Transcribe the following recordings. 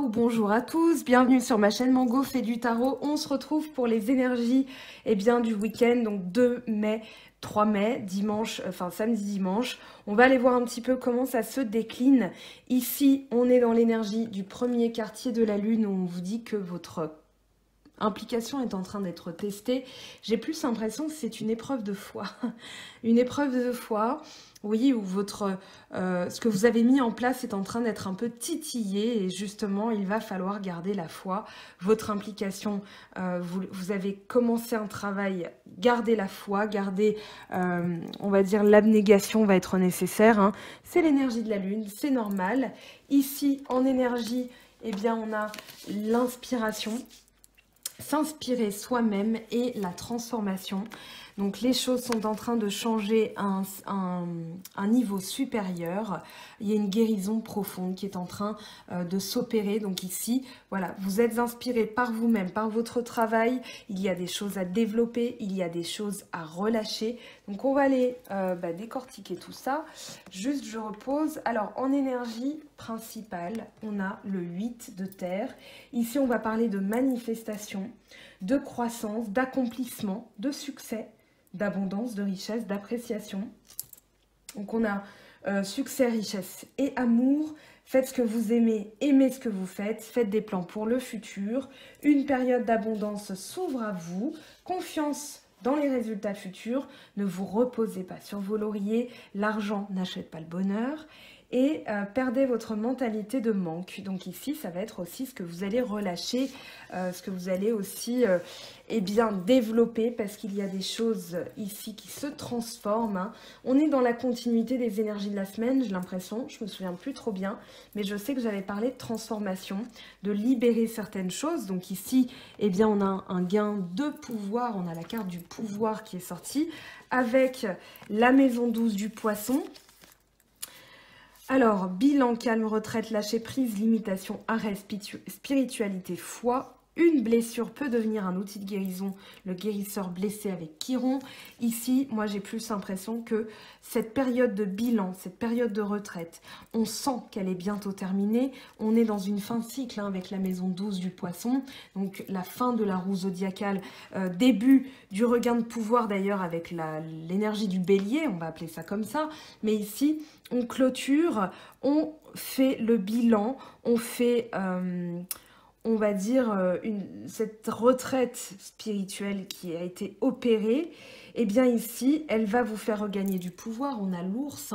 ou bonjour à tous, bienvenue sur ma chaîne Mango fait du tarot. On se retrouve pour les énergies du week-end, donc 2 mai, 3 mai, dimanche, enfin samedi dimanche. On va aller voir un petit peu comment ça se décline. Ici, on est dans l'énergie du premier quartier de la lune où on vous dit que votre implication est en train d'être testée. J'ai plus l'impression que c'est une épreuve de foi. Une épreuve de foi, oui, où ce que vous avez mis en place est en train d'être un peu titillé et justement, il va falloir garder la foi. Votre implication, vous avez commencé un travail, gardez la foi, gardez, on va dire, l'abnégation va être nécessaire. Hein. C'est l'énergie de la lune, c'est normal. Ici, en énergie, eh bien, on a l'inspiration. S'inspirer soi-même et la transformation. Donc les choses sont en train de changer à un niveau supérieur. Il y a une guérison profonde qui est en train de s'opérer. Donc ici, voilà, vous êtes inspiré par vous-même, par votre travail. Il y a des choses à développer, il y a des choses à relâcher. Donc on va aller décortiquer tout ça. Juste, je repose. Alors en énergie principale, on a le 8 de terre. Ici, on va parler de manifestation, de croissance, d'accomplissement, de succès, d'abondance, de richesse, d'appréciation. Donc on a succès, richesse et amour. Faites ce que vous aimez, aimez ce que vous faites, faites des plans pour le futur. Une période d'abondance s'ouvre à vous. Confiance dans les résultats futurs. Ne vous reposez pas sur vos lauriers. L'argent n'achète pas le bonheur. Et perdez votre mentalité de manque. Donc ici, ça va être aussi ce que vous allez relâcher, ce que vous allez aussi développer, parce qu'il y a des choses ici qui se transforment. Hein. On est dans la continuité des énergies de la semaine, j'ai l'impression, je me souviens plus trop bien, mais je sais que j'avais parlé de transformation, de libérer certaines choses. Donc ici, on a un gain de pouvoir, on a la carte du pouvoir qui est sortie, avec la maison 12 du poisson. Alors, bilan, calme, retraite, lâcher prise, limitation, arrêt, spiritualité, foi. Une blessure peut devenir un outil de guérison, le guérisseur blessé avec Chiron. Ici, moi j'ai plus l'impression que cette période de bilan, cette période de retraite, on sent qu'elle est bientôt terminée. On est dans une fin de cycle avec la maison 12 du poisson, donc la fin de la roue zodiacale, début du regain de pouvoir d'ailleurs avec l'énergie du bélier, on va appeler ça comme ça. Mais ici, on clôture, on fait le bilan, on fait... on va dire, cette retraite spirituelle qui a été opérée, eh bien ici, elle va vous faire regagner du pouvoir. On a l'ours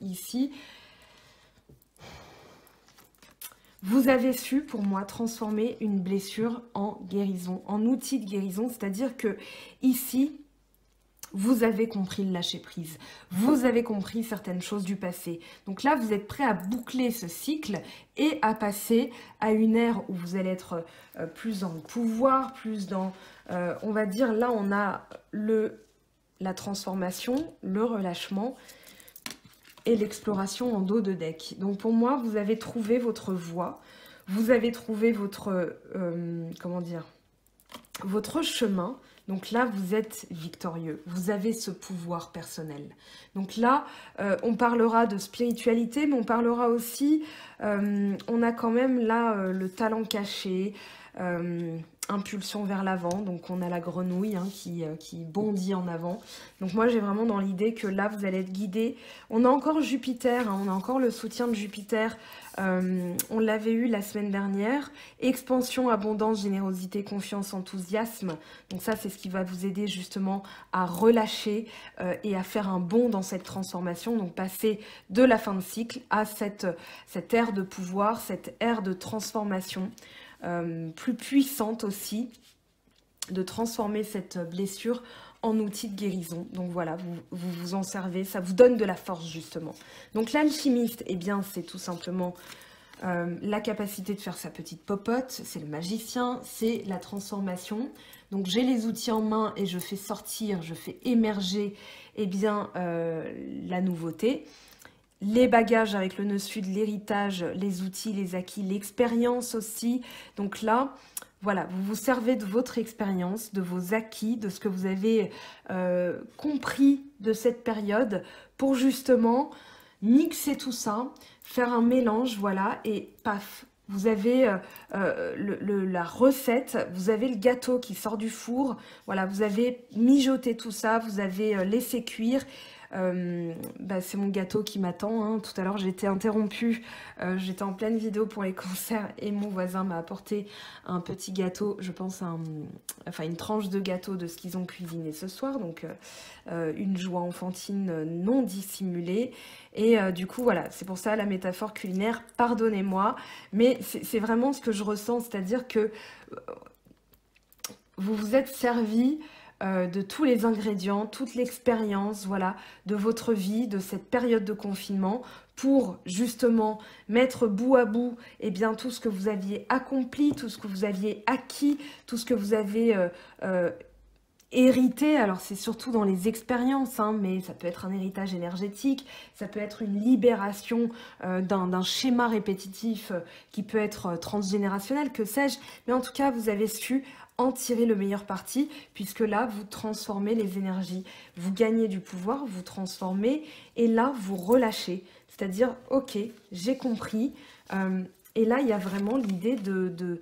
ici. Vous avez su, pour moi, transformer une blessure en guérison, en outil de guérison. C'est-à-dire que ici, vous avez compris le lâcher-prise, vous avez compris certaines choses du passé. Donc là, vous êtes prêt à boucler ce cycle et à passer à une ère où vous allez être plus dans le pouvoir, plus dans, on va dire, là on a la transformation, le relâchement et l'exploration en dos de deck. Donc pour moi, vous avez trouvé votre voie, vous avez trouvé votre, votre chemin. Donc là, vous êtes victorieux, vous avez ce pouvoir personnel. Donc là, on parlera de spiritualité, mais on parlera aussi, on a quand même là le talent caché, impulsion vers l'avant. Donc on a la grenouille qui bondit en avant. Donc moi, j'ai vraiment dans l'idée que là, vous allez être guidé. On a encore Jupiter, on a encore le soutien de Jupiter. On l'avait eu la semaine dernière. Expansion, abondance, générosité, confiance, enthousiasme. Donc ça, c'est ce qui va vous aider justement à relâcher et à faire un bond dans cette transformation. Donc passer de la fin de cycle à cette ère de pouvoir, cette ère de transformation plus puissante aussi, de transformer cette blessure en outil de guérison. Donc voilà, vous vous en servez, ça vous donne de la force justement. Donc l'alchimiste, eh bien c'est tout simplement la capacité de faire sa petite popote, c'est le magicien, c'est la transformation. Donc j'ai les outils en main et je fais sortir, je fais émerger la nouveauté. Les bagages avec le nœud sud, l'héritage, les outils, les acquis, l'expérience aussi. Donc là, voilà, vous vous servez de votre expérience, de vos acquis, de ce que vous avez compris de cette période pour justement mixer tout ça, faire un mélange, voilà, et paf, vous avez la recette, vous avez le gâteau qui sort du four, voilà, vous avez mijoté tout ça, vous avez laissé cuire. C'est mon gâteau qui m'attend, hein. Tout à l'heure j'ai été interrompue, j'étais en pleine vidéo pour les concerts et mon voisin m'a apporté un petit gâteau, je pense une tranche de gâteau de ce qu'ils ont cuisiné ce soir, donc une joie enfantine non dissimulée. Et du coup voilà, c'est pour ça la métaphore culinaire, pardonnez-moi, mais c'est vraiment ce que je ressens, c'est-à-dire que vous vous êtes servi de tous les ingrédients, toute l'expérience, voilà, de votre vie, de cette période de confinement, pour justement mettre bout à bout tout ce que vous aviez accompli, tout ce que vous aviez acquis, tout ce que vous avez hérité. Alors c'est surtout dans les expériences, hein, mais ça peut être un héritage énergétique, ça peut être une libération d'un schéma répétitif qui peut être transgénérationnel, que sais-je, mais en tout cas vous avez su en tirer le meilleur parti, puisque là, vous transformez les énergies. Vous gagnez du pouvoir, vous transformez, et là, vous relâchez. C'est-à-dire, ok, j'ai compris. Et là, il y a vraiment l'idée de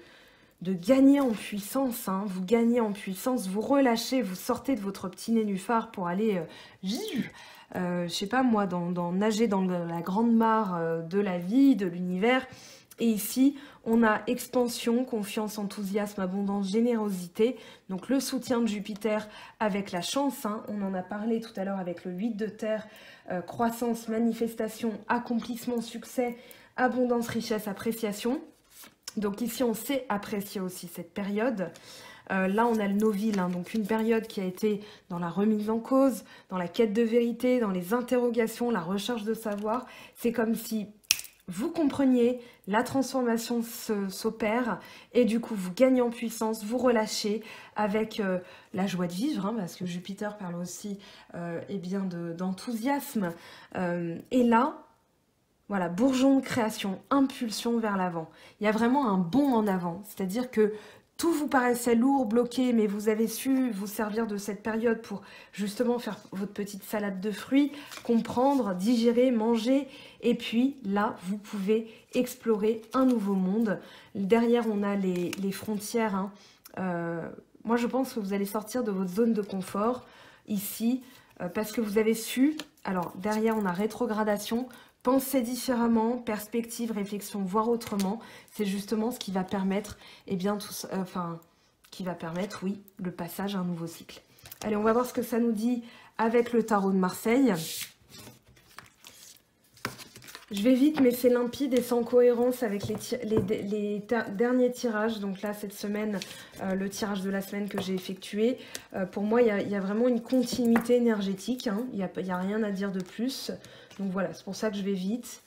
gagner en puissance. Hein. Vous gagnez en puissance, vous relâchez, vous sortez de votre petit nénuphar pour aller, je sais pas moi, nager dans la grande mare de la vie, de l'univers. Et ici, on a expansion, confiance, enthousiasme, abondance, générosité. Donc le soutien de Jupiter avec la chance, hein, on en a parlé tout à l'heure avec le 8 de terre, croissance, manifestation, accomplissement, succès, abondance, richesse, appréciation. Donc ici, on sait apprécier aussi cette période. Là, on a le noville, hein, donc une période qui a été dans la remise en cause, dans la quête de vérité, dans les interrogations, la recherche de savoir. C'est comme si vous compreniez, la transformation s'opère et du coup vous gagnez en puissance, vous relâchez avec la joie de vivre, hein, parce que Jupiter parle aussi d'enthousiasme. Et là, voilà, bourgeon de création, impulsion vers l'avant. Il y a vraiment un bond en avant, c'est-à-dire que tout vous paraissait lourd, bloqué, mais vous avez su vous servir de cette période pour justement faire votre petite salade de fruits, comprendre, digérer, manger. Et puis là, vous pouvez explorer un nouveau monde. Derrière, on a les frontières. Hein. Moi, je pense que vous allez sortir de votre zone de confort ici parce que vous avez su... Alors, derrière, on a rétrogradation. Penser différemment, perspective, réflexion, voir autrement, c'est justement ce qui va permettre, oui, le passage à un nouveau cycle. Allez, on va voir ce que ça nous dit avec le tarot de Marseille. Je vais vite, mais c'est limpide et sans cohérence avec les derniers tirages. Donc là, cette semaine, le tirage de la semaine que j'ai effectué, pour moi, il y a vraiment une continuité énergétique. Hein. Il n'y a rien à dire de plus. Donc voilà, c'est pour ça que je vais vite.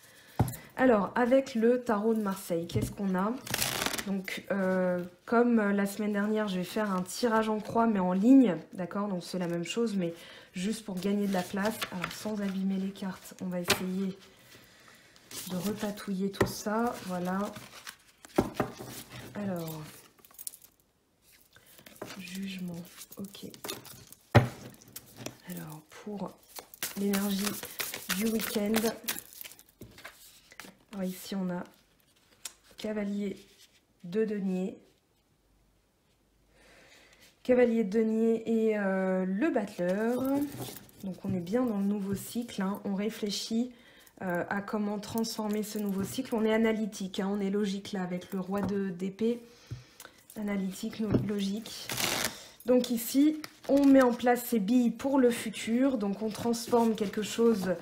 Alors, avec le tarot de Marseille, qu'est-ce qu'on a? Donc, comme la semaine dernière, je vais faire un tirage en croix, mais en ligne, d'accord? Donc, c'est la même chose, mais juste pour gagner de la place. Alors, sans abîmer les cartes, on va essayer de repatouiller tout ça. Voilà. Alors, jugement, ok. Alors, pour l'énergie du week-end. Alors ici on a cavalier de denier. Cavalier de denier et le battleur. Donc on est bien dans le nouveau cycle. Hein. On réfléchit à comment transformer ce nouveau cycle. On est analytique, hein. On est logique là avec le roi d'épée. Analytique, logique. Donc ici, on met en place ces billes pour le futur. Donc on transforme quelque chose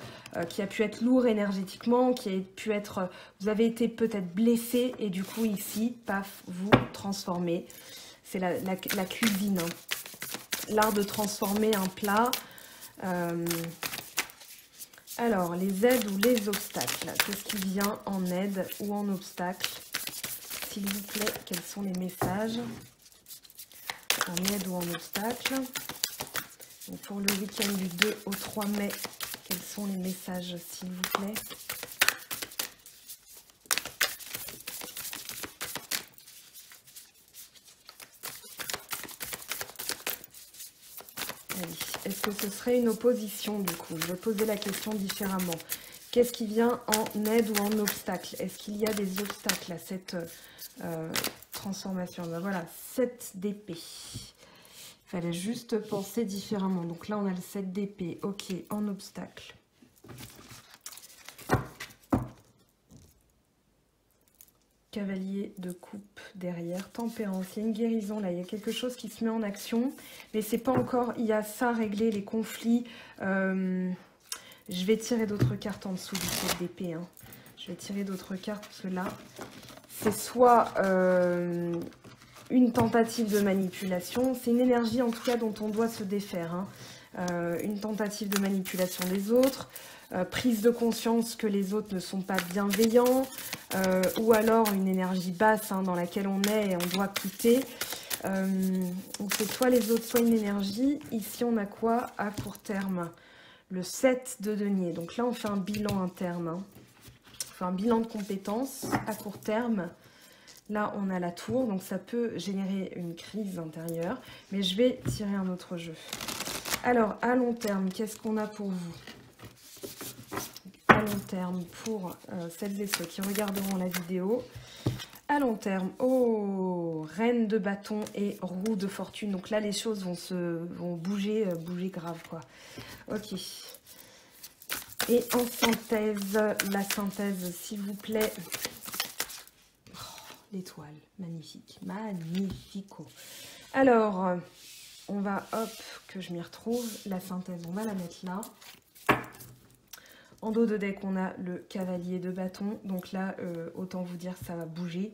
qui a pu être lourd énergétiquement, qui a pu être... Vous avez été peut-être blessé et du coup ici, paf, vous transformez. C'est la cuisine. Hein. L'art de transformer un plat. Alors, les aides ou les obstacles. Qu'est-ce qui vient en aide ou en obstacle? S'il vous plaît, quels sont les messages? En aide ou en obstacle. Donc pour le week-end du 2 au 3 mai, quels sont les messages, s'il vous plaît? Allez, est-ce que ce serait une opposition du coup? Je vais poser la question différemment. Qu'est-ce qui vient en aide ou en obstacle? Est-ce qu'il y a des obstacles à cette transformation? Ben voilà, 7 d'épée. Il fallait juste penser différemment. Donc là, on a le 7 d'épée. Ok, en obstacle. Cavalier de coupe derrière. Tempérance. Il y a une guérison là. Il y a quelque chose qui se met en action. Mais c'est pas encore... Il y a ça à régler, les conflits. Je vais tirer d'autres cartes en dessous du 7 d'épée. Hein. Je vais tirer d'autres cartes parce que là, c'est soit... une tentative de manipulation, c'est une énergie en tout cas dont on doit se défaire. Hein. Une tentative de manipulation des autres, prise de conscience que les autres ne sont pas bienveillants, ou alors une énergie basse hein, dans laquelle on est et on doit quitter. Donc c'est soit les autres, soit une énergie. Ici on a quoi à court terme? Le 7 de denier. Donc là on fait un bilan interne. Hein. On fait un bilan de compétences à court terme. Là, on a la tour, donc ça peut générer une crise intérieure. Mais je vais tirer un autre jeu. Alors, à long terme, qu'est-ce qu'on a pour vous? À long terme, pour celles et ceux qui regarderont la vidéo. À long terme, oh, reine de bâton et roue de fortune. Donc là, les choses vont bouger grave, quoi. Ok. Et en synthèse, la synthèse, s'il vous plaît... L'étoile, magnifique, magnifico. Alors, on va, hop, que je m'y retrouve, la synthèse, on va la mettre là. En dos de deck, on a le cavalier de bâton, donc là, autant vous dire, ça va bouger.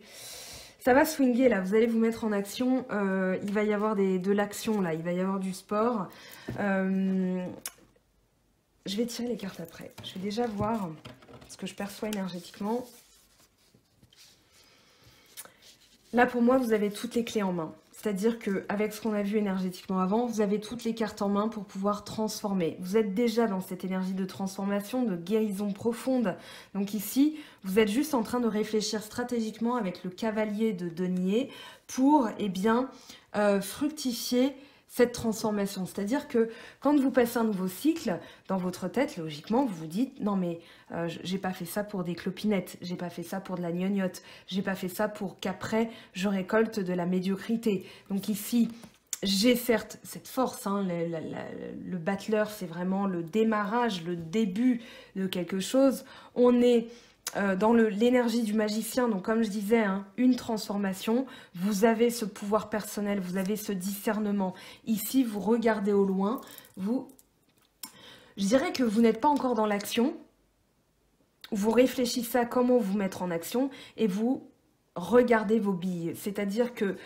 Ça va swinguer, là, vous allez vous mettre en action, il va y avoir de l'action, là, il va y avoir du sport. Je vais tirer les cartes après, je vais déjà voir ce que je perçois énergétiquement. Là, pour moi, vous avez toutes les clés en main. C'est-à-dire qu'avec ce qu'on a vu énergétiquement avant, vous avez toutes les cartes en main pour pouvoir transformer. Vous êtes déjà dans cette énergie de transformation, de guérison profonde. Donc ici, vous êtes juste en train de réfléchir stratégiquement avec le cavalier de denier pour, eh bien, fructifier cette transformation. C'est-à-dire que quand vous passez un nouveau cycle, dans votre tête, logiquement, vous vous dites « Non mais j'ai pas fait ça pour des clopinettes, j'ai pas fait ça pour de la gnognotte, j'ai pas fait ça pour qu'après je récolte de la médiocrité. » Donc ici, j'ai certes cette force, hein, le battleur, c'est vraiment le démarrage, le début de quelque chose. On est... dans l'énergie du magicien, donc comme je disais, hein, une transformation, vous avez ce pouvoir personnel, vous avez ce discernement. Ici, vous regardez au loin, je dirais que vous n'êtes pas encore dans l'action, vous réfléchissez à comment vous mettre en action et vous regardez vos billes. C'est-à-dire que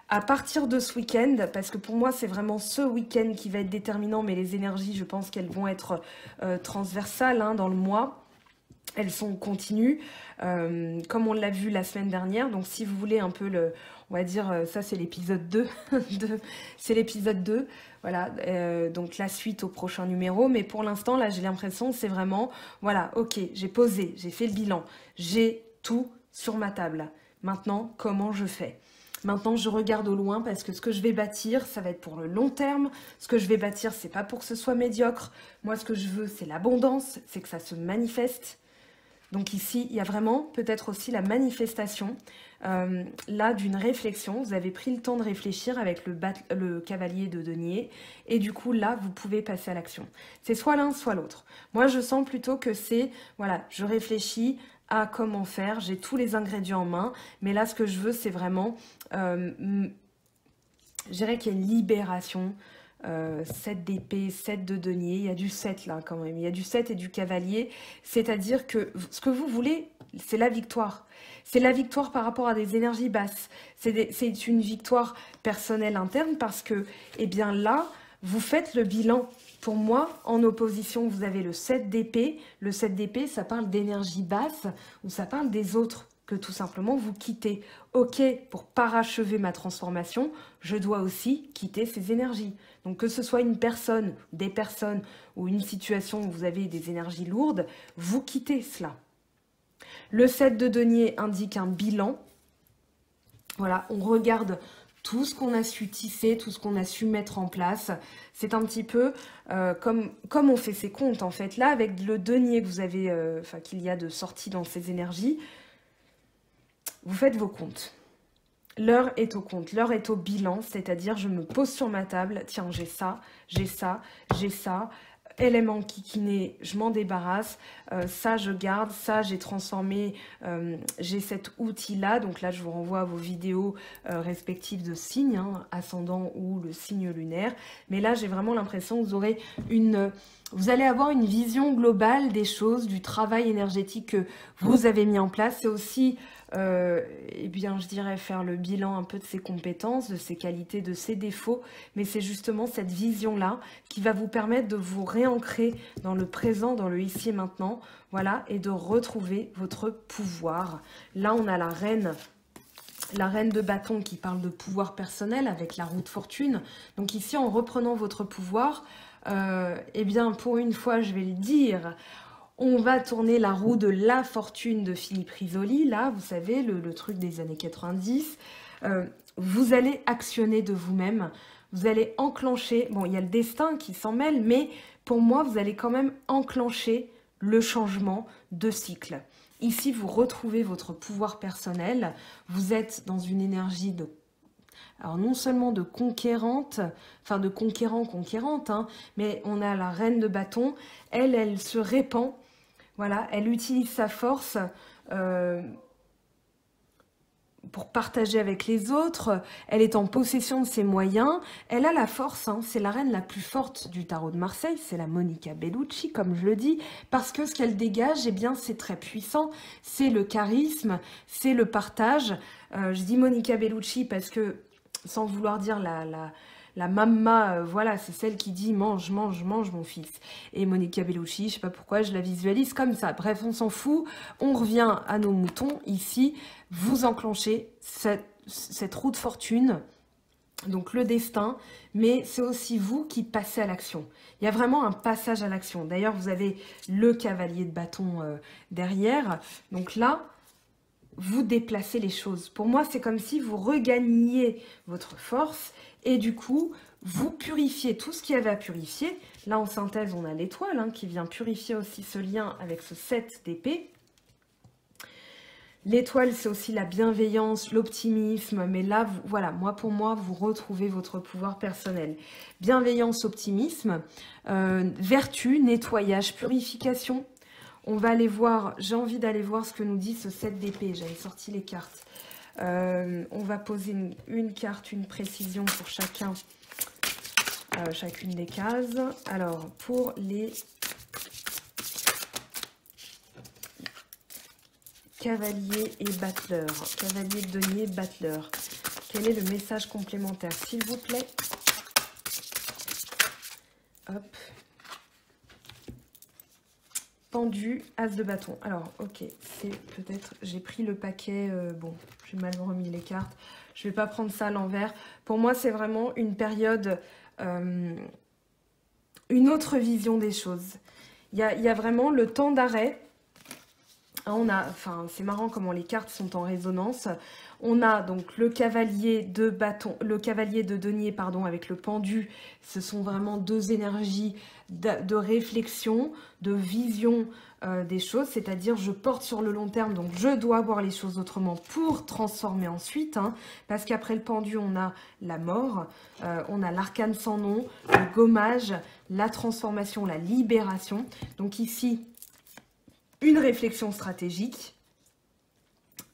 à partir de ce week-end, parce que pour moi c'est vraiment ce week-end qui va être déterminant, mais les énergies, je pense qu'elles vont être transversales hein, dans le mois. Elles sont continues, comme on l'a vu la semaine dernière. Donc, si vous voulez un peu on va dire, ça c'est l'épisode 2. C'est l'épisode 2. Voilà, donc la suite au prochain numéro. Mais pour l'instant, là, j'ai l'impression, c'est vraiment, voilà, ok, j'ai posé, j'ai fait le bilan. J'ai tout sur ma table. Maintenant, comment je fais ? Maintenant, je regarde au loin parce que ce que je vais bâtir, ça va être pour le long terme. Ce que je vais bâtir, c'est pas pour que ce soit médiocre. Moi, ce que je veux, c'est l'abondance, c'est que ça se manifeste. Donc ici, il y a vraiment peut-être aussi la manifestation là d'une réflexion. Vous avez pris le temps de réfléchir avec le cavalier de denier et du coup là, vous pouvez passer à l'action. C'est soit l'un, soit l'autre. Moi, je sens plutôt que c'est, voilà, je réfléchis à comment faire, j'ai tous les ingrédients en main, mais là, ce que je veux, c'est vraiment, je dirais qu'il y a une libération. 7 d'épée, 7 de denier, il y a du 7 là quand même, il y a du 7 et du cavalier, c'est-à-dire que ce que vous voulez, c'est la victoire. C'est la victoire par rapport à des énergies basses. C'est une victoire personnelle interne parce que, eh bien là, vous faites le bilan. Pour moi, en opposition, vous avez le 7 d'épée. Le 7 d'épée, ça parle d'énergie basse ou ça parle des autres que tout simplement vous quittez. Ok, pour parachever ma transformation, je dois aussi quitter ces énergies. Donc que ce soit une personne, des personnes ou une situation où vous avez des énergies lourdes, vous quittez cela. Le 7 de denier indique un bilan. Voilà, on regarde tout ce qu'on a su tisser, tout ce qu'on a su mettre en place. C'est un petit peu comme on fait ses comptes, en fait. Là, avec le denier que vous avez, qu'il y a de sortie dans ces énergies, vous faites vos comptes. L'heure est au compte, l'heure est au bilan, c'est-à-dire je me pose sur ma table, tiens, j'ai ça, j'ai ça, j'ai ça, élément kikiné, je m'en débarrasse, ça je garde, ça j'ai transformé, j'ai cet outil-là, donc là je vous renvoie à vos vidéos respectives de signes, hein, ascendant ou le signe lunaire, mais là j'ai vraiment l'impression que vous allez avoir une vision globale des choses, du travail énergétique que vous avez mis en place. C'est aussi, eh bien, je dirais, faire le bilan un peu de ses compétences, de ses qualités, de ses défauts. Mais c'est justement cette vision-là qui va vous permettre de vous réancrer dans le présent, dans le ici et maintenant, voilà, et de retrouver votre pouvoir. Là, on a la reine de bâton qui parle de pouvoir personnel avec la roue de fortune. Donc ici, en reprenant votre pouvoir, eh bien, pour une fois, je vais le dire, on va tourner la roue de la fortune de Philippe Risoli, là, vous savez, le truc des années 90. Vous allez actionner de vous-même, vous allez enclencher, bon, il y a le destin qui s'en mêle, mais pour moi, vous allez quand même enclencher le changement de cycle. Ici, vous retrouvez votre pouvoir personnel, vous êtes dans une énergie de... Alors non seulement de conquérante, enfin de conquérante, hein, mais on a la reine de bâton, elle se répand, voilà, elle utilise sa force pour partager avec les autres, elle est en possession de ses moyens, elle a la force, hein, c'est la reine la plus forte du tarot de Marseille, c'est la Monica Bellucci, comme je le dis, parce que ce qu'elle dégage, eh bien, c'est très puissant, c'est le charisme, c'est le partage. Je dis Monica Bellucci parce que, sans vouloir dire la mamma, voilà, c'est celle qui dit mange, mange, mange mon fils. Et Monica Bellucci, je sais pas pourquoi, je la visualise comme ça. Bref, on s'en fout, on revient à nos moutons. Ici, vous enclenchez cette roue de fortune, donc le destin, mais c'est aussi vous qui passez à l'action. Il y a vraiment un passage à l'action. D'ailleurs, vous avez le cavalier de bâton derrière. Donc là, vous déplacez les choses. Pour moi, c'est comme si vous regagniez votre force et du coup, vous purifiez tout ce qu'il y avait à purifier. Là, en synthèse, on a l'étoile hein, qui vient purifier aussi ce lien avec ce 7 d'épée. L'étoile, c'est aussi la bienveillance, l'optimisme, mais là, voilà, pour moi, vous retrouvez votre pouvoir personnel. Bienveillance, optimisme, vertu, nettoyage, purification. On va aller voir, j'ai envie d'aller voir ce que nous dit ce 7 d'épée. J'avais sorti les cartes. On va poser une carte, une précision pour chacune des cases. Alors, pour les cavaliers et battleurs, cavalier, denier, battleur, quel est le message complémentaire, s'il vous plaît? Hop. Pendu, as de bâton. Alors, ok, c'est peut-être... J'ai pris le paquet... bon, j'ai mal remis les cartes. Je ne vais pas prendre ça à l'envers. Pour moi, c'est vraiment une période... une autre vision des choses. Il y a vraiment le temps d'arrêt. C'est marrant comment les cartes sont en résonance. On a donc le cavalier de bâton, le cavalier de denier, pardon, avec le pendu. Ce sont vraiment deux énergies de réflexion, de vision des choses. C'est-à-dire, je porte sur le long terme, donc je dois voir les choses autrement pour transformer ensuite. Hein, parce qu'après le pendu, on a la mort, on a l'arcane sans nom, le gommage, la transformation, la libération. Donc ici... une réflexion stratégique,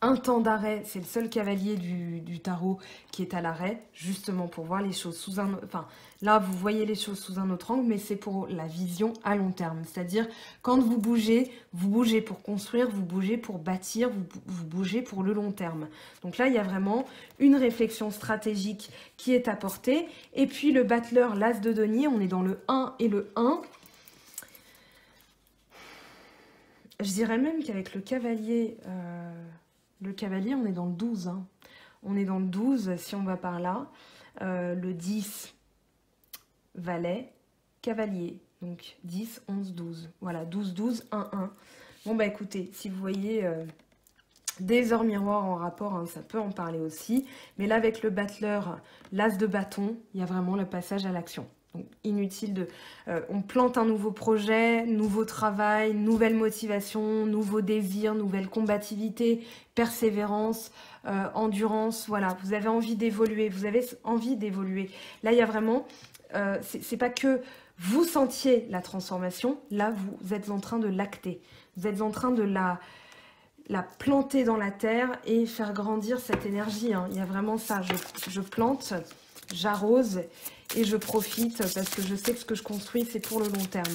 un temps d'arrêt, c'est le seul cavalier du tarot qui est à l'arrêt, justement pour voir les choses sous un... Enfin, là, vous voyez les choses sous un autre angle, mais c'est pour la vision à long terme. C'est-à-dire, quand vous bougez pour construire, vous bougez pour bâtir, vous bougez pour le long terme. Donc là, il y a vraiment une réflexion stratégique qui est apportée. Et puis, le battleur, l'as de denier, on est dans le 1 et le 1. Je dirais même qu'avec le cavalier, on est dans le 12. Hein. On est dans le 12 si on va par là. Le 10, valet, cavalier. Donc 10, 11, 12. Voilà, 12, 12, 1, 1. Bon, bah écoutez, si vous voyez Des heures miroirs en rapport, hein, ça peut en parler aussi. Mais là, avec le battleur, l'as de bâton, il y a vraiment le passage à l'action. Donc, inutile de... on plante un nouveau projet, nouveau travail, nouvelle motivation, nouveau désir, nouvelle combativité, persévérance, endurance. Voilà, vous avez envie d'évoluer, vous avez envie d'évoluer. Là, il y a vraiment... c'est pas que vous sentiez la transformation, là, vous êtes en train de l'acter. Vous êtes en train de la planter dans la terre et faire grandir cette énergie. Hein. Il y a vraiment ça. Je plante, j'arrose et je profite parce que je sais que ce que je construis, c'est pour le long terme.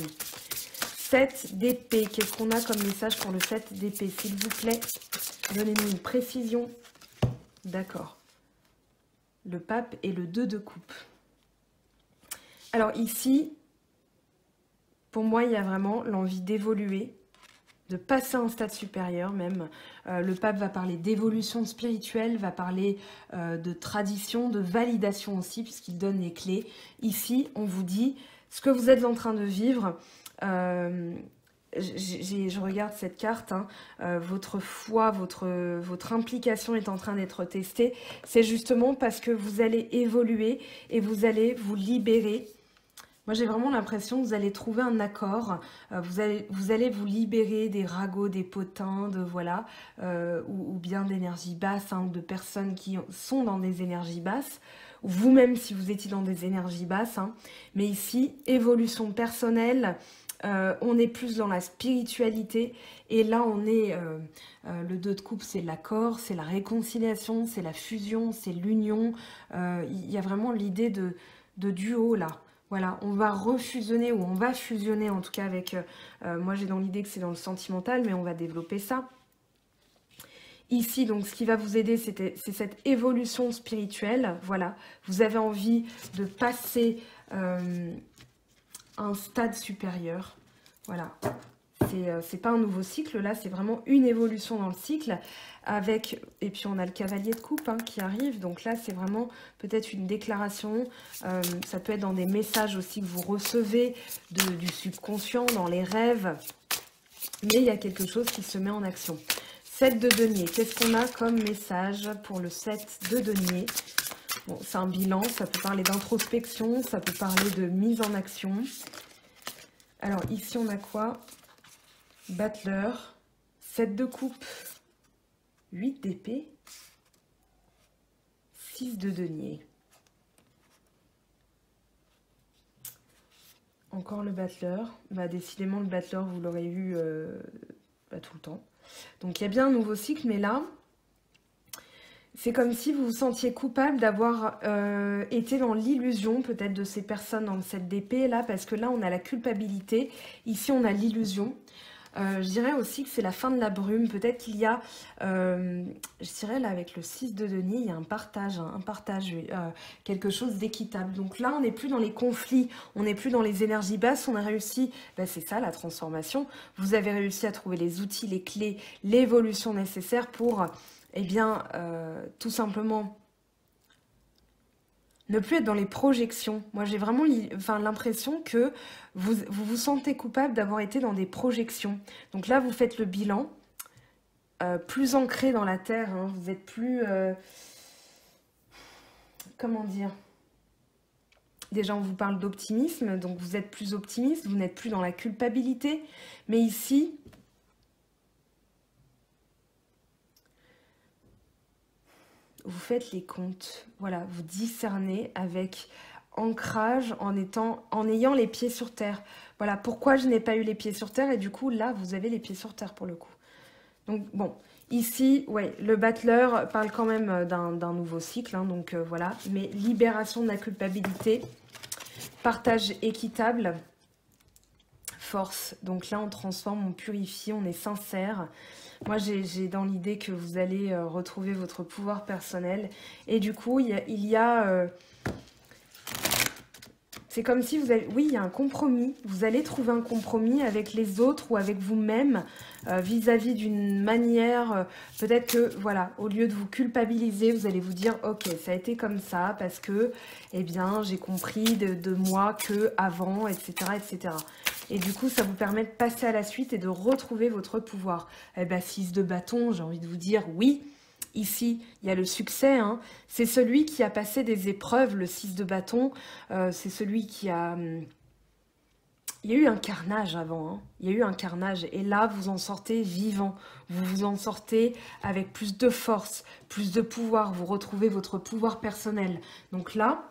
7 d'épée. Qu'est-ce qu'on a comme message pour le 7 d'épée? S'il vous plaît, donnez-nous une précision. D'accord. Le pape et le 2 de coupe. Alors ici, pour moi, il y a vraiment l'envie d'évoluer, de passer à un stade supérieur même. Le pape va parler d'évolution spirituelle, va parler de tradition, de validation aussi, puisqu'il donne les clés. Ici, on vous dit ce que vous êtes en train de vivre. Je regarde cette carte, hein, votre foi, votre implication est en train d'être testée. C'est justement parce que vous allez évoluer et vous allez vous libérer. Moi, j'ai vraiment l'impression que vous allez trouver un accord, vous allez vous libérer des ragots, des potins, de voilà, ou bien d'énergie basse, hein, de personnes qui sont dans des énergies basses, ou vous-même si vous étiez dans des énergies basses. Hein. Mais ici, évolution personnelle, on est plus dans la spiritualité, et là, on est, le 2 de coupe, c'est l'accord, c'est la réconciliation, c'est la fusion, c'est l'union. Il y a vraiment l'idée de duo, là. Voilà, on va refusionner, ou on va fusionner en tout cas avec... moi j'ai dans l'idée que c'est dans le sentimental, mais on va développer ça. Ici, donc ce qui va vous aider, c'est cette évolution spirituelle. Voilà, vous avez envie de passer à un stade supérieur. Voilà, c'est pas un nouveau cycle, là c'est vraiment une évolution dans le cycle. Avec, et puis on a le cavalier de coupe hein, qui arrive, donc là c'est vraiment peut-être une déclaration, ça peut être dans des messages aussi que vous recevez du subconscient, dans les rêves, mais il y a quelque chose qui se met en action. 7 de denier, qu'est-ce qu'on a comme message pour le 7 de denier? Bon, c'est un bilan, ça peut parler d'introspection, ça peut parler de mise en action. Alors ici on a quoi? Battleur, 7 de coupe, 8 d'épée, 6 de denier. Encore le battleur. Bah, décidément, le battleur, vous l'aurez eu tout le temps. Donc, il y a bien un nouveau cycle, mais là, c'est comme si vous vous sentiez coupable d'avoir été dans l'illusion, peut-être, de ces personnes dans le 7 d'épée, là, parce que là, on a la culpabilité. Ici, on a l'illusion. Je dirais aussi que c'est la fin de la brume. Peut-être qu'il y a, je dirais là avec le 6 de denier, il y a un partage, quelque chose d'équitable. Donc là, on n'est plus dans les conflits, on n'est plus dans les énergies basses, on a réussi, ben c'est ça la transformation. Vous avez réussi à trouver les outils, les clés, l'évolution nécessaire pour, eh bien, tout simplement... ne plus être dans les projections. Moi, j'ai vraiment l'impression que vous sentez coupable d'avoir été dans des projections. Donc là, vous faites le bilan, plus ancré dans la terre. Hein. Vous êtes plus... comment dire? Déjà, on vous parle d'optimisme, donc vous êtes plus optimiste, vous n'êtes plus dans la culpabilité. Mais ici... vous faites les comptes, voilà, vous discernez avec ancrage en ayant les pieds sur terre. Voilà, pourquoi je n'ai pas eu les pieds sur terre et du coup, là, vous avez les pieds sur terre pour le coup. Donc, bon, ici, ouais, le battleur parle quand même d'un nouveau cycle, hein, donc voilà, mais libération de la culpabilité, partage équitable, force. Donc là, on transforme, on purifie, on est sincère. Moi, j'ai dans l'idée que vous allez retrouver votre pouvoir personnel. Et du coup, il y a C'est comme si vous allez... Oui, il y a un compromis. Vous allez trouver un compromis avec les autres ou avec vous-même vis-à-vis d'une manière... peut-être que, voilà, au lieu de vous culpabiliser, vous allez vous dire, ok, ça a été comme ça parce que, eh bien, j'ai compris de moi que avant, etc., etc. Et du coup, ça vous permet de passer à la suite et de retrouver votre pouvoir. Eh bien, 6 de bâton, j'ai envie de vous dire, oui. Ici, il y a le succès, hein. C'est celui qui a passé des épreuves, le 6 de bâton. C'est celui qui a... Il y a eu un carnage avant, hein. Il y a eu un carnage. Et là, vous en sortez vivant. Vous vous en sortez avec plus de force, plus de pouvoir. Vous retrouvez votre pouvoir personnel. Donc là,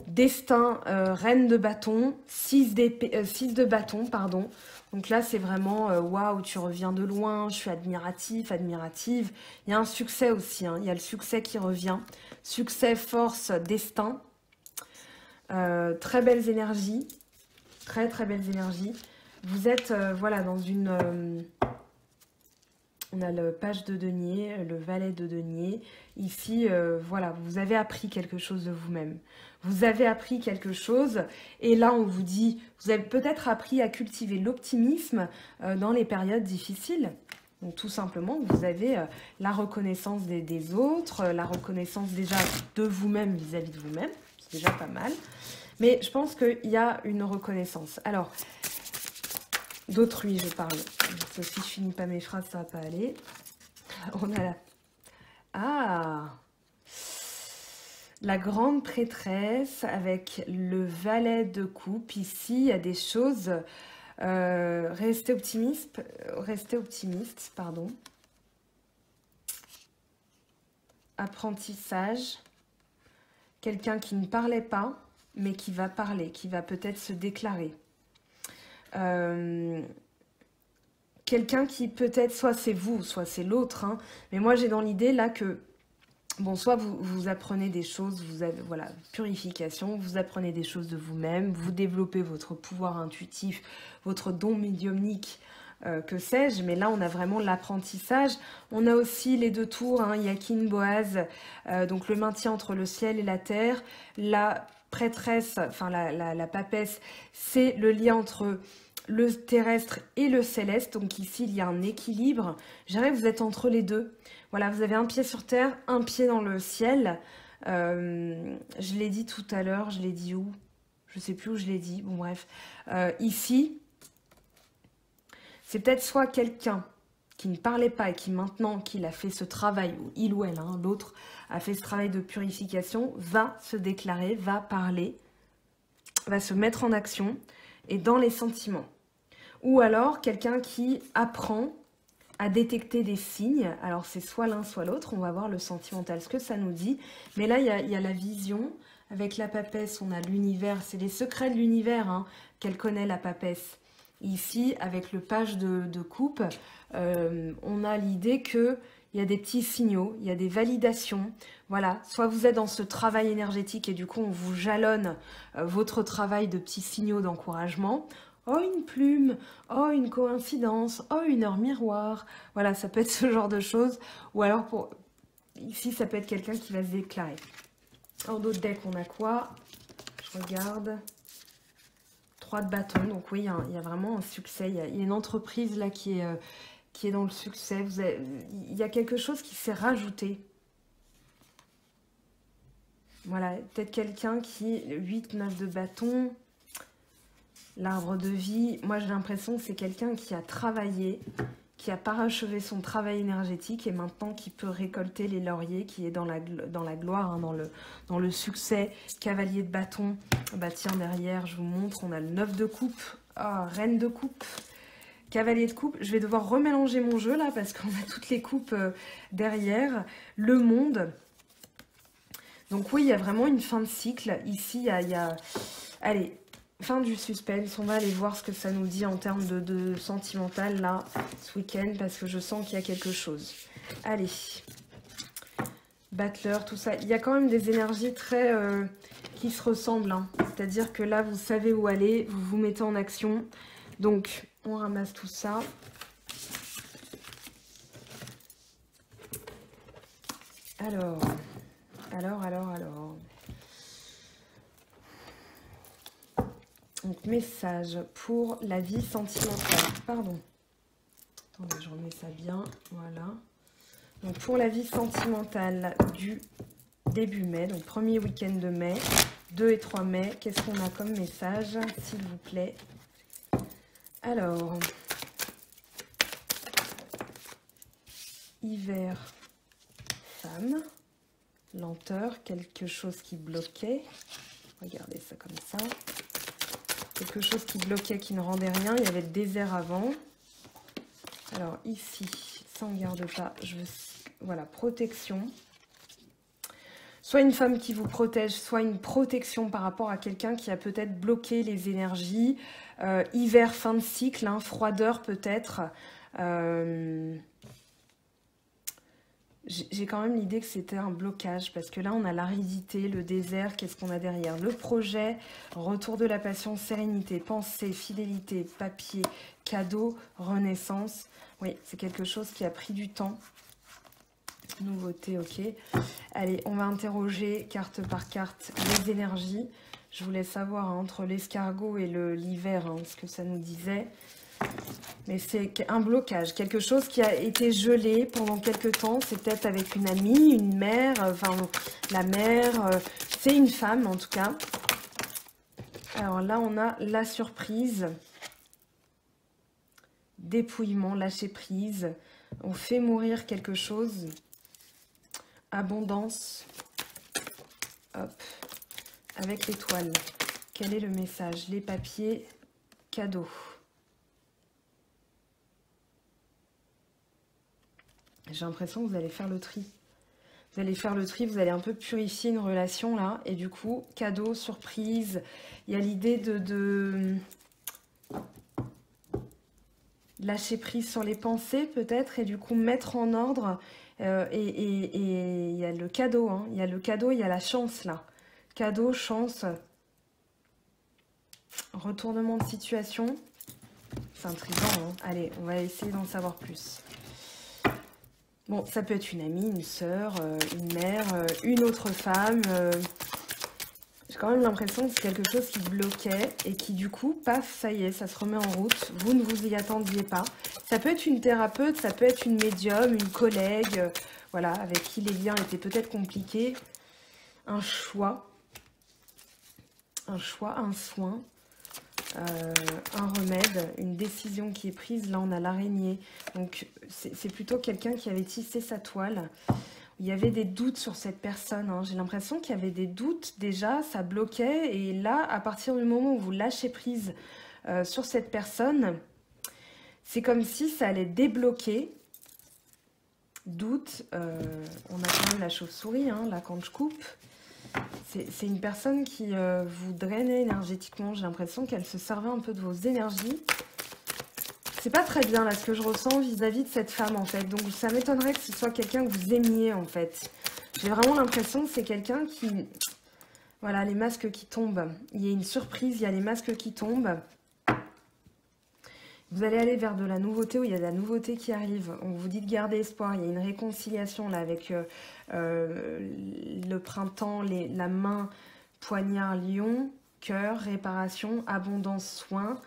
destin, reine de bâton, 6 de bâton, pardon. Donc là, c'est vraiment, waouh, tu reviens de loin, je suis admiratif, admirative. Il y a un succès aussi, hein. Il y a le succès qui revient. Succès, force, destin. Très belles énergies. Très, très belles énergies. Vous êtes, voilà, dans une... on a le page de denier, le valet de denier. Ici, voilà, vous avez appris quelque chose de vous-même. Vous avez appris quelque chose. Et là, on vous dit, vous avez peut-être appris à cultiver l'optimisme dans les périodes difficiles. Donc, tout simplement, vous avez la reconnaissance des autres, la reconnaissance déjà de vous-même vis-à-vis de vous-même. C'est déjà pas mal. Mais je pense qu'il y a une reconnaissance. Alors, d'autrui, je parle. Parce que si je finis pas mes phrases, ça va pas aller. On a la... Ah, la grande prêtresse avec le valet de coupe. Ici, il y a des choses... restez optimiste, pardon. Apprentissage. Quelqu'un qui ne parlait pas, mais qui va parler, qui va peut-être se déclarer. Quelqu'un qui peut-être, soit c'est vous, soit c'est l'autre, hein, mais moi j'ai dans l'idée là que, bon, soit vous apprenez des choses, vous avez, voilà, purification, vous apprenez des choses de vous-même, vous développez votre pouvoir intuitif, votre don médiumnique, que sais-je, mais là on a vraiment l'apprentissage. On a aussi les 2 tours, hein, Yakin, Boaz, donc le maintien entre le ciel et la terre, la prêtresse, enfin la papesse, c'est le lien entre le terrestre et le céleste. Donc ici, il y a un équilibre. Je dirais que vous êtes entre les deux. Voilà, vous avez un pied sur terre, un pied dans le ciel. Je l'ai dit tout à l'heure, je l'ai dit où? Je ne sais plus où je l'ai dit. Bon, bref. Ici, c'est peut-être soit quelqu'un qui ne parlait pas et qui maintenant qu'il a fait ce travail, ou il ou elle, hein, l'autre, a fait ce travail de purification, va se déclarer, va parler, va se mettre en action et dans les sentiments. Ou alors, quelqu'un qui apprend à détecter des signes. Alors, c'est soit l'un, soit l'autre. On va voir le sentimental, ce que ça nous dit. Mais là, il y a la vision. Avec la papesse, on a l'univers. C'est les secrets de l'univers, hein, qu'elle connaît, la papesse. Ici, avec le page de coupe, on a l'idée qu'il y a des petits signaux, il y a des validations. Voilà, soit vous êtes dans ce travail énergétique et du coup, on vous jalonne votre travail de petits signaux d'encouragement. Oh, une plume, oh, une coïncidence, oh, une heure miroir. Voilà, ça peut être ce genre de choses. Ou alors, ici, ça peut être quelqu'un qui va se déclarer. En d'autres decks, on a quoi? Je regarde. 3 de bâton. Donc oui, il y a vraiment un succès. Il y a une entreprise là qui est dans le succès. Il y a quelque chose qui s'est rajouté. Voilà, peut-être quelqu'un qui... 8, 9 de bâton... L'arbre de vie, moi j'ai l'impression que c'est quelqu'un qui a travaillé, qui a parachevé son travail énergétique et maintenant qui peut récolter les lauriers, qui est dans la gloire, hein, dans le succès. Cavalier de bâton, bah tiens derrière je vous montre, on a le 9 de coupe, reine de coupe, cavalier de coupe. Je vais devoir remélanger mon jeu là parce qu'on a toutes les coupes derrière. Le monde. Donc oui, il y a vraiment une fin de cycle. Ici, il y a... Allez... Fin du suspense, on va aller voir ce que ça nous dit en termes de sentimental là, ce week-end, parce que je sens qu'il y a quelque chose. Allez, Battleur, tout ça. Il y a quand même des énergies très qui se ressemblent, hein. C'est-à-dire que là, vous savez où aller, vous vous mettez en action. Donc, on ramasse tout ça. Alors... Donc, message pour la vie sentimentale. Pardon. Attendez, je remets ça bien. Voilà. Donc, pour la vie sentimentale du début mai, donc premier week-end de mai, 2 et 3 mai, qu'est-ce qu'on a comme message, s'il vous plaît? Alors, hiver, femme, lenteur, quelque chose qui bloquait. Regardez ça comme ça. Quelque chose qui bloquait, qui ne rendait rien. Il y avait le désert avant. Alors ici, ça on garde pas. Je veux, voilà, protection. Soit une femme qui vous protège, soit une protection par rapport à quelqu'un qui a peut-être bloqué les énergies. Hiver, fin de cycle, hein, froideur peut-être. J'ai quand même l'idée que c'était un blocage, parce que là, on a l'aridité, le désert, qu'est-ce qu'on a derrière? Le projet, retour de la passion, sérénité, pensée, fidélité, papier, cadeau, renaissance. Oui, c'est quelque chose qui a pris du temps. Nouveauté, ok. Allez, on va interroger carte par carte les énergies. Je voulais savoir hein, entre l'escargot et l'hiver, hein, ce que ça nous disait. Mais c'est un blocage, quelque chose qui a été gelé pendant quelques temps. C'est peut-être avec une amie, une mère, enfin la mère, c'est une femme en tout cas. Alors là, on a la surprise, dépouillement, lâcher prise. On fait mourir quelque chose. Abondance. Hop. Avec l'étoile. Quel est le message? Les papiers, cadeaux. J'ai l'impression que vous allez faire le tri. Vous allez faire le tri, vous allez un peu purifier une relation là. Et du coup, cadeau, surprise. Il y a l'idée de lâcher prise sur les pensées peut-être. Et du coup, mettre en ordre. Et il y a le cadeau. Hein. Il y a le cadeau, il y a la chance là. Cadeau, chance. Retournement de situation. C'est intriguant. Hein. Allez, on va essayer d'en savoir plus. Bon, ça peut être une amie, une sœur, une mère, une autre femme. J'ai quand même l'impression que c'est quelque chose qui bloquait et qui du coup, paf, ça y est, ça se remet en route. Vous ne vous y attendiez pas. Ça peut être une thérapeute, ça peut être une médium, une collègue, voilà, avec qui les liens étaient peut-être compliqués. Un choix, un soin. Un remède, une décision qui est prise. Là, on a l'araignée. Donc, c'est plutôt quelqu'un qui avait tissé sa toile. Il y avait des doutes sur cette personne. Hein. J'ai l'impression qu'il y avait des doutes déjà, ça bloquait. Et là, à partir du moment où vous lâchez prise sur cette personne, c'est comme si ça allait débloquer. Doute. On a quand même la chauve-souris, hein, là, quand je coupe. C'est une personne qui vous drainait énergétiquement. J'ai l'impression qu'elle se servait un peu de vos énergies. C'est pas très bien là ce que je ressens vis-à-vis de cette femme en fait. Donc ça m'étonnerait que ce soit quelqu'un que vous aimiez en fait. J'ai vraiment l'impression que c'est quelqu'un qui... Voilà, les masques qui tombent. Il y a une surprise, il y a les masques qui tombent. Vous allez aller vers de la nouveauté, où il y a de la nouveauté qui arrive. On vous dit de garder espoir. Il y a une réconciliation là avec le printemps, la main, poignard, lion, cœur, réparation, abondance, soin.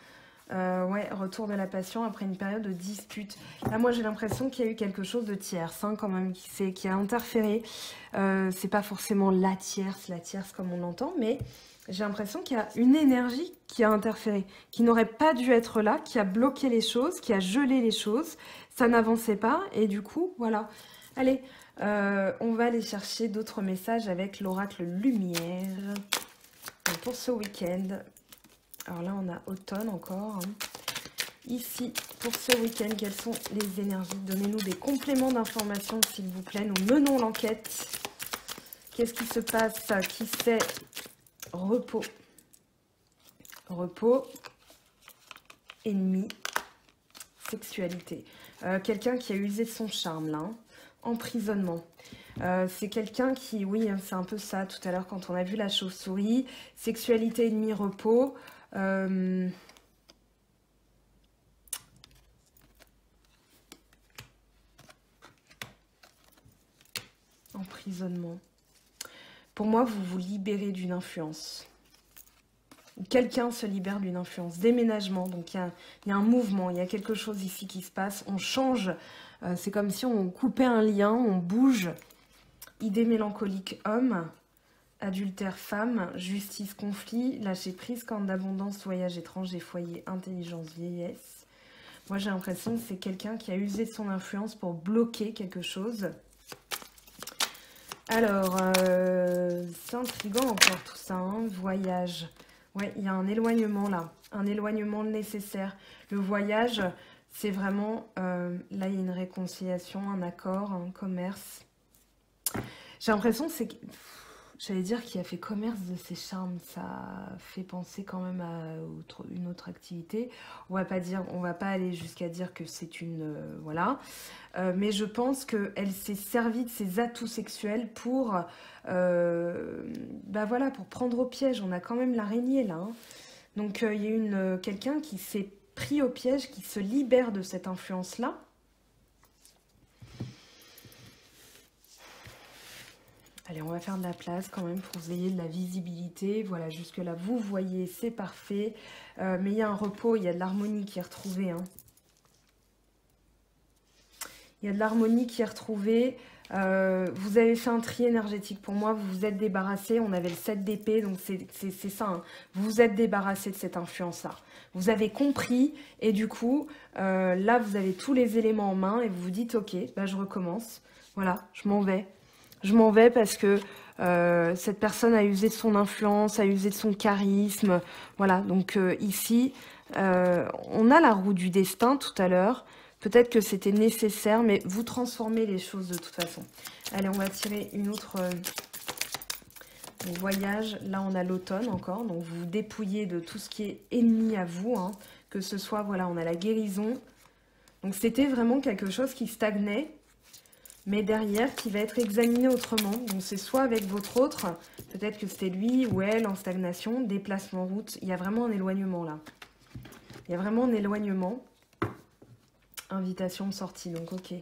Ouais, retour de la passion après une période de dispute. Là, moi, j'ai l'impression qu'il y a eu quelque chose de tierce, hein, quand même, qui a interféré. C'est pas forcément la tierce comme on l'entend, mais... J'ai l'impression qu'il y a une énergie qui a interféré, qui n'aurait pas dû être là, qui a bloqué les choses, qui a gelé les choses. Ça n'avançait pas et du coup, voilà. Allez, on va aller chercher d'autres messages avec l'oracle lumière. Donc pour ce week-end, alors là, on a automne encore. Hein. Ici, pour ce week-end, quelles sont les énergies? Donnez-nous des compléments d'informations, s'il vous plaît. Nous menons l'enquête. Qu'est-ce qui se passe? Qui sait? Repos, ennemi, sexualité. Quelqu'un qui a usé son charme, là. Hein. Emprisonnement. C'est quelqu'un qui, oui, hein, c'est un peu ça, tout à l'heure, quand on a vu la chauve-souris. Sexualité, ennemi, repos. Emprisonnement. Pour moi, vous vous libérez d'une influence. quelqu'un se libère d'une influence. Déménagement, donc il y a un mouvement, il y a quelque chose ici qui se passe. On change, c'est comme si on coupait un lien, on bouge. Idée mélancolique, homme. Adultère, femme. Justice, conflit. Lâcher prise, corne d'abondance, voyage étranger, foyer, intelligence, vieillesse. Moi, j'ai l'impression que c'est quelqu'un qui a usé de son influence pour bloquer quelque chose. Alors, c'est intriguant encore tout ça, hein. Voyage. Ouais, il y a un éloignement là, un éloignement nécessaire. Le voyage, c'est vraiment, là il y a une réconciliation, un accord, un commerce. J'ai l'impression que c'est, j'allais dire qu'il a fait commerce de ses charmes, ça fait penser quand même à une autre activité. On va pas aller jusqu'à dire que c'est une, voilà. Mais je pense qu'elle s'est servie de ses atouts sexuels pour, bah voilà, pour prendre au piège. On a quand même l'araignée là, hein. Donc il y a quelqu'un qui s'est pris au piège, qui se libère de cette influence-là. Allez, on va faire de la place quand même pour que vous ayez de la visibilité. Voilà, jusque-là, vous voyez, c'est parfait. Mais il y a un repos, il y a de l'harmonie qui est retrouvée, hein. Il y a de l'harmonie qui est retrouvée. Vous avez fait un tri énergétique pour moi. Vous vous êtes débarrassé. On avait le 7 d'épée, donc c'est ça, hein. Vous vous êtes débarrassé de cette influence-là. Vous avez compris. Et du coup, là, vous avez tous les éléments en main. Et vous vous dites, ok, bah, je recommence. Voilà, je m'en vais. Je m'en vais parce que cette personne a usé de son influence, a usé de son charisme. Voilà, donc ici, on a la roue du destin tout à l'heure. Peut-être que c'était nécessaire, mais vous transformez les choses de toute façon. Allez, on va tirer une autre voyage. Là, on a l'automne encore. Donc, vous vous dépouillez de tout ce qui est ennemi à vous, hein. Que ce soit, voilà, on a la guérison. Donc, c'était vraiment quelque chose qui stagnait, mais derrière, qui va être examiné autrement. Donc, c'est soit avec votre autre, peut-être que c'était lui ou elle en stagnation, déplacement route. Il y a vraiment un éloignement, là. Il y a vraiment un éloignement. Invitation de sortie, donc ok.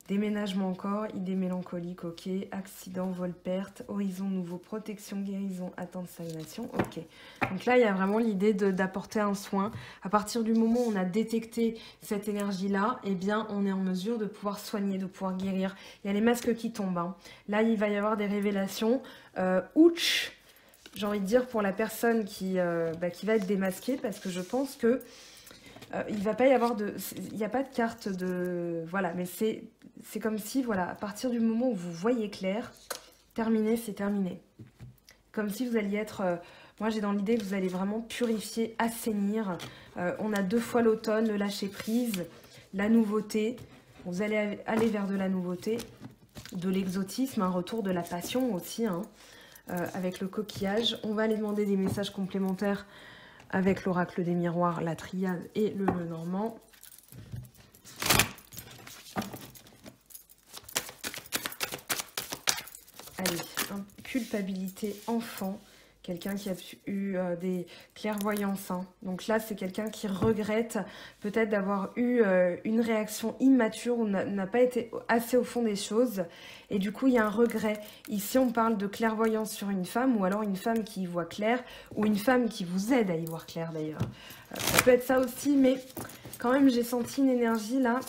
Déménagement encore, idée mélancolique, ok. Accident, vol, perte, horizon nouveau, protection, guérison, attente, stagnation, ok. Donc là, il y a vraiment l'idée d'apporter un soin. À partir du moment où on a détecté cette énergie-là, eh bien, on est en mesure de pouvoir soigner, de pouvoir guérir. Il y a les masques qui tombent, hein. Là, il va y avoir des révélations. Ouch, j'ai envie de dire pour la personne qui va être démasquée, parce que je pense que il va pas y avoir il n'y a pas de carte de, voilà, mais c'est comme si, voilà, à partir du moment où vous voyez clair, terminé, c'est terminé. Comme si vous alliez être, moi j'ai dans l'idée que vous allez vraiment purifier, assainir. On a 2 fois l'automne, le lâcher prise, la nouveauté. Vous allez aller vers de la nouveauté, de l'exotisme, un retour de la passion aussi, hein, avec le coquillage. On va aller demander des messages complémentaires avec l'oracle des miroirs, la triade et le Lenormand. Allez, culpabilité enfant. Quelqu'un qui a eu des clairvoyances, hein. Donc là, c'est quelqu'un qui regrette peut-être d'avoir eu une réaction immature ou n'a pas été assez au fond des choses. Et du coup, il y a un regret. Ici, on parle de clairvoyance sur une femme ou alors une femme qui y voit clair ou une femme qui vous aide à y voir clair d'ailleurs. Ça peut être ça aussi, mais quand même, j'ai senti une énergie là.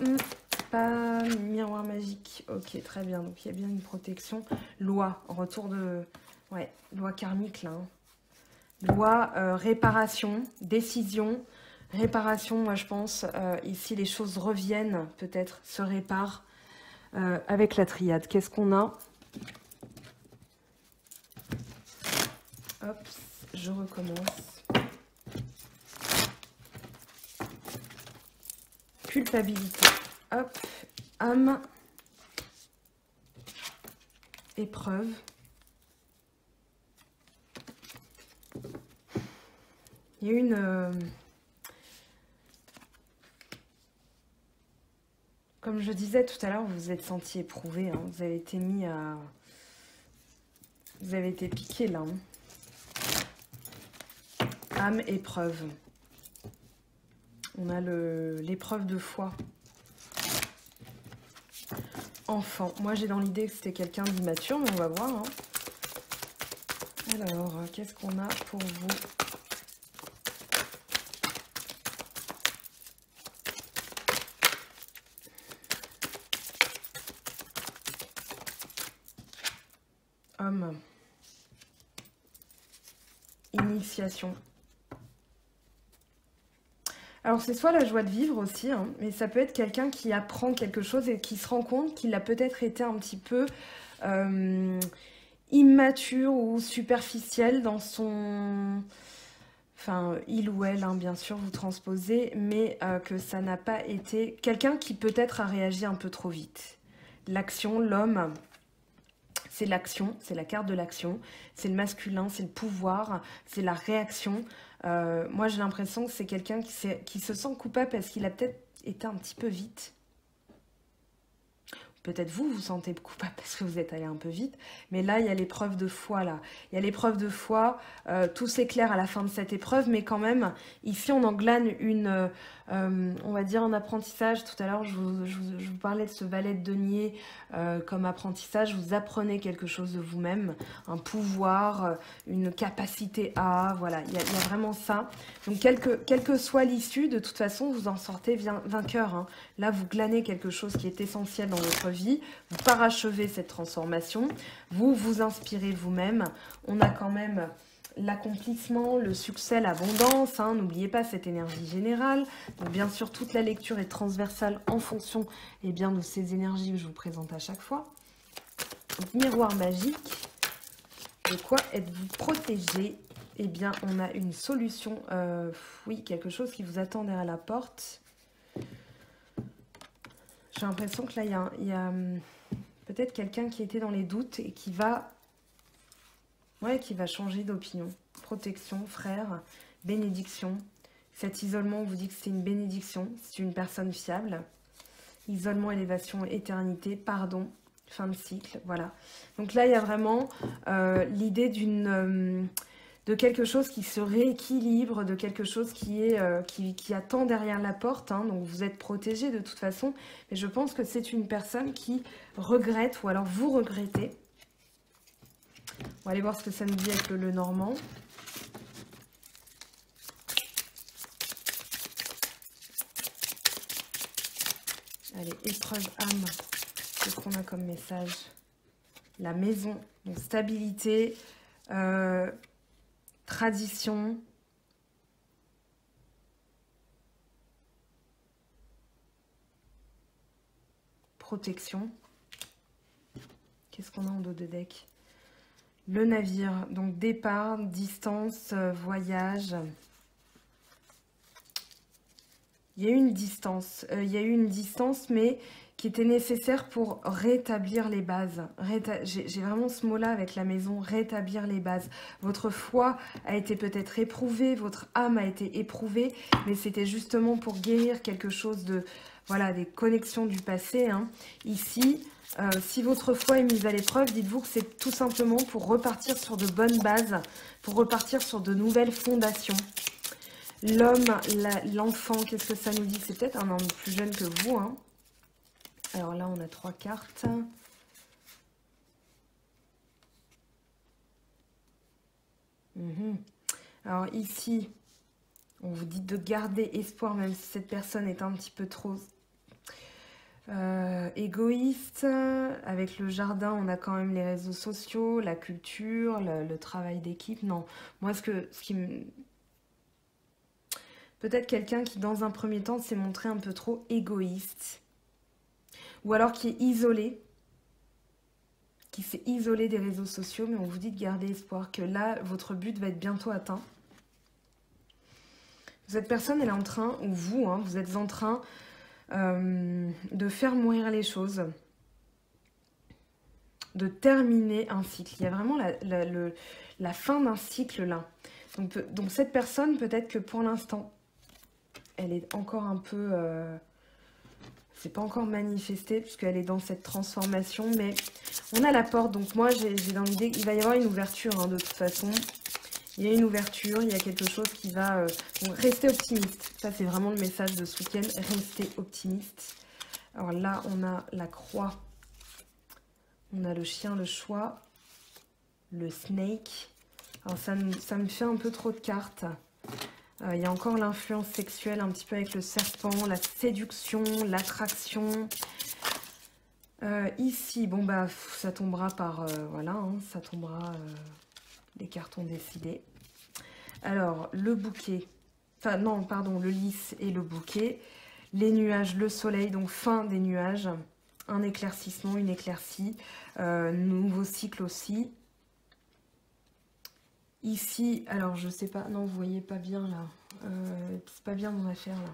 Pas miroir magique. Ok, très bien. Donc, il y a bien une protection. Loi, retour de... Ouais, loi karmique là, hein. Loi, réparation, décision, réparation, moi je pense, ici les choses reviennent, peut-être, se réparent avec la triade. Qu'est-ce qu'on a? Hop, je recommence. Culpabilité. Hop, âme. Épreuve. Il y a une... comme je disais tout à l'heure, vous vous êtes senti éprouvé, hein. Vous avez été mis à... Vous avez été piqué là, hein. Âme, épreuve. On a l'épreuve de foi. Enfant. Moi, j'ai dans l'idée que c'était quelqu'un d'immature, mais on va voir, hein. Alors, qu'est-ce qu'on a pour vous? initiation. Alors c'est soit la joie de vivre aussi, hein, mais ça peut être quelqu'un qui apprend quelque chose et qui se rend compte qu'il a peut-être été un petit peu immature ou superficiel dans son... Enfin, il ou elle, hein, bien sûr, vous transposez, mais que ça n'a pas été... Quelqu'un qui peut-être a réagi un peu trop vite. L'action, l'homme, c'est l'action, c'est la carte de l'action, c'est le masculin, c'est le pouvoir, c'est la réaction. Moi, j'ai l'impression que c'est quelqu'un qui se sent coupable parce qu'il a peut-être été un petit peu vite. Peut-être vous vous sentez coupable parce que vous êtes allé un peu vite, mais là, il y a l'épreuve de foi, là. Il y a l'épreuve de foi, tout s'éclaire à la fin de cette épreuve, mais quand même, ici, on en glane on va dire, un apprentissage. Tout à l'heure, je vous parlais de ce valet de denier comme apprentissage. Vous apprenez quelque chose de vous-même, un pouvoir, une capacité à, voilà, il y a vraiment ça. Donc, quelle que soit l'issue, de toute façon, vous en sortez vainqueur, hein. Là, vous glanez quelque chose qui est essentiel dans votre vie, vous parachevez cette transformation, vous vous inspirez vous-même. On a quand même l'accomplissement, le succès, l'abondance, hein, n'oubliez pas cette énergie générale. Donc bien sûr, toute la lecture est transversale en fonction bien, de ces énergies que je vous présente à chaque fois. Donc, miroir magique, de quoi êtes-vous protégé? Eh bien, on a une solution, oui, quelque chose qui vous attend derrière la porte. J'ai l'impression que là, il y a peut-être quelqu'un qui était dans les doutes et qui va changer d'opinion. Protection, frère, bénédiction. Cet isolement, on vous dit que c'est une bénédiction, c'est une personne fiable. Isolement, élévation, éternité, pardon, fin de cycle, voilà. Donc là, il y a vraiment l'idée de quelque chose qui se rééquilibre, de quelque chose qui attend derrière la porte, hein. Donc vous êtes protégé de toute façon, mais je pense que c'est une personne qui regrette, ou alors vous regrettez. On va aller voir ce que ça nous dit avec le normand. Allez, épreuve âme, qu'est-ce qu'on a comme message? La maison, donc stabilité, tradition, protection. Qu'est-ce qu'on a en dos de deck? Le navire, donc départ, distance, voyage. Il y a eu une distance, mais qui était nécessaire pour rétablir les bases. J'ai vraiment ce mot-là avec la maison, rétablir les bases. Votre foi a été peut-être éprouvée, votre âme a été éprouvée, mais c'était justement pour guérir quelque chose de, voilà, des connexions du passé, hein. Ici, si votre foi est mise à l'épreuve, dites-vous que c'est tout simplement pour repartir sur de bonnes bases, pour repartir sur de nouvelles fondations. L'homme, l'enfant, qu'est-ce que ça nous dit? C'est peut-être un homme plus jeune que vous, hein. Alors là, on a 3 cartes. Alors ici, on vous dit de garder espoir, même si cette personne est un petit peu trop égoïste. Avec le jardin, on a quand même les réseaux sociaux, la culture, le travail d'équipe. Non, moi, ce qui me... Peut-être quelqu'un qui, dans un premier temps, s'est montré un peu trop égoïste. Ou alors qui est isolé, qui s'est isolé des réseaux sociaux, mais on vous dit de garder espoir, que là, votre but va être bientôt atteint. Cette personne, elle est en train, ou vous, hein, vous êtes en train de faire mourir les choses, de terminer un cycle. Il y a vraiment la fin d'un cycle là. Donc cette personne, peut-être que pour l'instant, elle est encore un peu... c'est pas encore manifesté puisqu'elle est dans cette transformation, mais on a la porte. Donc moi, j'ai dans l'idée qu'il va y avoir une ouverture, hein, de toute façon. Il y a une ouverture, il y a quelque chose qui va... donc restez optimiste. Ça, c'est vraiment le message de ce week-end. Restez optimiste. Alors là, on a la croix. On a le chien, le choix. Le snake. Alors ça me fait un peu trop de cartes. Il y a encore l'influence sexuelle, un petit peu avec le serpent, la séduction, l'attraction. Ici, bon bah, ça tombera par... voilà, hein, ça tombera... les cartes ont décidé. Alors, le bouquet, enfin non, pardon, le lys et le bouquet, les nuages, le soleil, donc fin des nuages, un éclaircissement, une éclaircie, nouveau cycle aussi. Ici, alors je sais pas, non vous voyez pas bien là, c'est pas bien mon affaire là.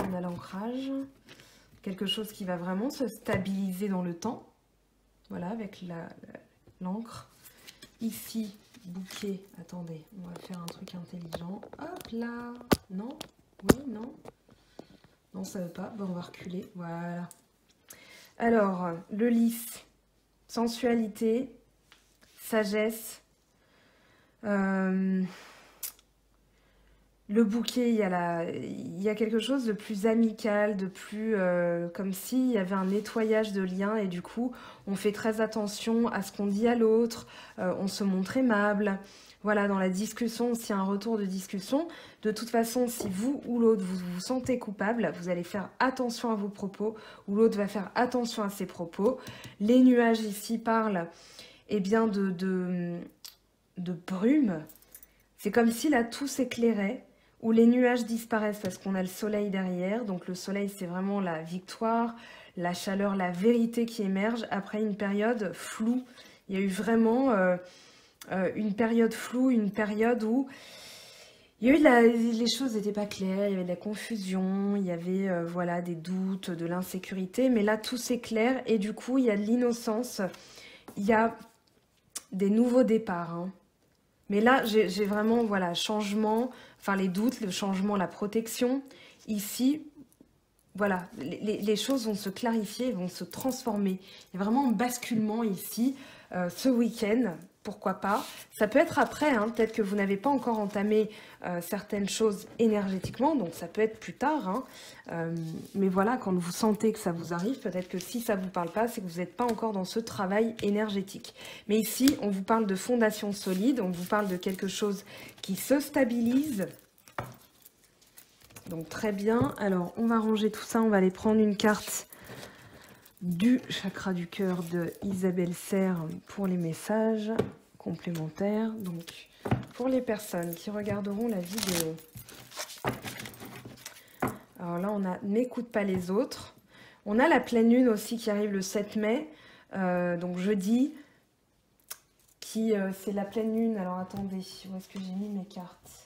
On a l'ancrage, quelque chose qui va vraiment se stabiliser dans le temps, voilà avec l'encre. Ici, bouquet, attendez, on va faire un truc intelligent, hop là, non, oui, non, non ça veut pas, bon, on va reculer, voilà. Alors, le lys, sensualité, sagesse. Le bouquet, il y a quelque chose de plus amical, de plus comme s'il y avait un nettoyage de liens et du coup on fait très attention à ce qu'on dit à l'autre, on se montre aimable. Voilà, dans la discussion, s'il y a un retour de discussion, de toute façon, si vous ou l'autre vous vous sentez coupable, vous allez faire attention à vos propos ou l'autre va faire attention à ses propos. Les nuages ici parlent eh bien, de brume. C'est comme si là tout s'éclairait, où les nuages disparaissent parce qu'on a le soleil derrière. Donc le soleil, c'est vraiment la victoire, la chaleur, la vérité qui émerge après une période floue. Il y a eu vraiment une période floue, une période où il y a eu les choses n'étaient pas claires, il y avait de la confusion, il y avait voilà, des doutes, de l'insécurité. Mais là, tout s'éclaire et du coup, il y a de l'innocence, il y a des nouveaux départs, hein. Mais là, j'ai vraiment, voilà, changement, enfin les doutes, le changement, la protection. Ici, voilà, les choses vont se clarifier, vont se transformer. Il y a vraiment un basculement ici, ce week-end, pourquoi pas. Ça peut être après, hein, peut-être que vous n'avez pas encore entamé certaines choses énergétiquement, donc ça peut être plus tard. Hein. Mais voilà, quand vous sentez que ça vous arrive, peut-être que si ça ne vous parle pas, c'est que vous n'êtes pas encore dans ce travail énergétique. Mais ici, on vous parle de fondation solide, on vous parle de quelque chose qui se stabilise. Donc très bien, alors on va ranger tout ça, on va aller prendre une carte du chakra du cœur de Isabelle Serre pour les messages complémentaires. Donc pour les personnes qui regarderont la vidéo, alors là on a n'écoute pas les autres, on a la pleine lune aussi qui arrive le 7 mai, donc jeudi, qui c'est la pleine lune. Alors attendez, où est-ce que j'ai mis mes cartes?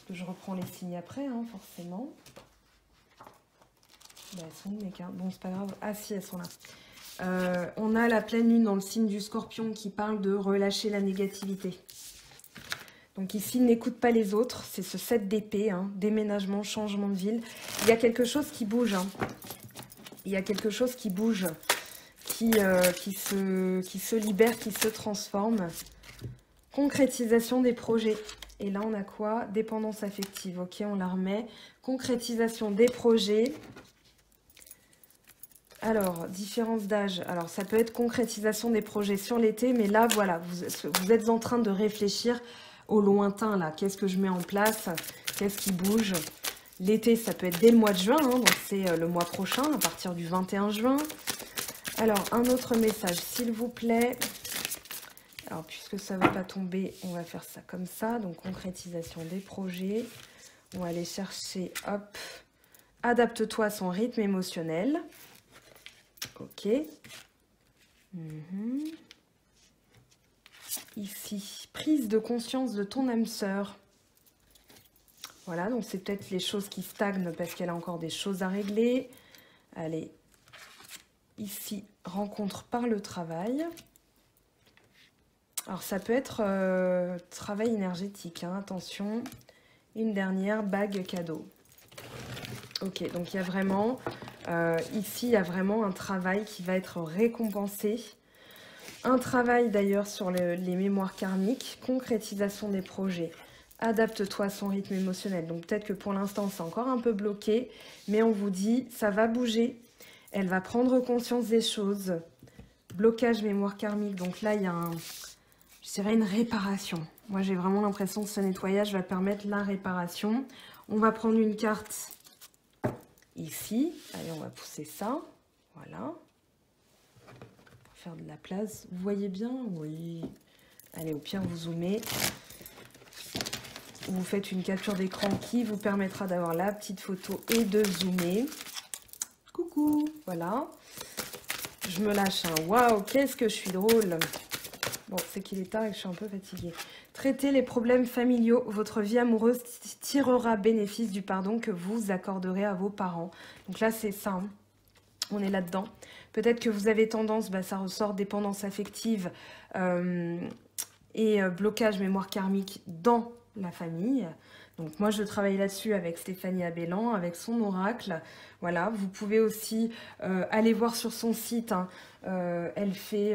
Que je reprends les signes après, hein, forcément. Bah, elles sont où mes cartes? Bon, c'est pas grave. Ah si, elles sont là. On a la pleine lune dans le signe du Scorpion qui parle de relâcher la négativité. Donc ici, n'écoute pas les autres. C'est ce 7 d'épée, hein, déménagement, changement de ville. Il y a quelque chose qui bouge. Hein. Il y a quelque chose qui bouge, qui se libère, qui se transforme. Concrétisation des projets. Et là, on a quoi? Dépendance affective. Ok, on la remet. Concrétisation des projets. Alors, différence d'âge. Alors, ça peut être concrétisation des projets sur l'été. Mais là, voilà, vous êtes en train de réfléchir au lointain. Là, qu'est-ce que je mets en place? Qu'est-ce qui bouge? L'été, ça peut être dès le mois de juin. Hein, donc, c'est le mois prochain, à partir du 21 juin. Alors, un autre message, s'il vous plaît. Alors, puisque ça ne va pas tomber, on va faire ça comme ça. Donc, concrétisation des projets. On va aller chercher, hop, adapte-toi à son rythme émotionnel. Ok. Ici, prise de conscience de ton âme sœur. Voilà, donc c'est peut-être les choses qui stagnent parce qu'elle a encore des choses à régler. Allez, ici, rencontre par le travail. Alors, ça peut être travail énergétique, hein, attention. Une dernière, bague cadeau. Ok, donc il y a vraiment, ici, il y a vraiment un travail qui va être récompensé. Un travail d'ailleurs sur les mémoires karmiques, concrétisation des projets. Adapte-toi à son rythme émotionnel. Donc peut-être que pour l'instant, c'est encore un peu bloqué, mais on vous dit, ça va bouger. Elle va prendre conscience des choses. Blocage mémoire karmique, donc là, il y a je dirais une réparation. Moi, j'ai vraiment l'impression que ce nettoyage va permettre la réparation. On va prendre une carte ici. Allez, on va pousser ça. Voilà. Pour faire de la place. Vous voyez bien? Oui. Allez, au pire, vous zoomez. vous faites une capture d'écran qui vous permettra d'avoir la petite photo et de zoomer. Coucou, voilà. Je me lâche un waouh, qu'est-ce que je suis drôle. Bon, c'est qu'il est tard et que je suis un peu fatiguée. Traitez les problèmes familiaux. Votre vie amoureuse tirera bénéfice du pardon que vous accorderez à vos parents. Donc là, c'est ça. Hein. On est là-dedans. Peut-être que vous avez tendance, ça ressort dépendance affective et blocage mémoire karmique dans la famille. Donc moi, je travaille là-dessus avec Stéphanie Abellan, avec son oracle. Voilà, vous pouvez aussi aller voir sur son site. Hein. Elle fait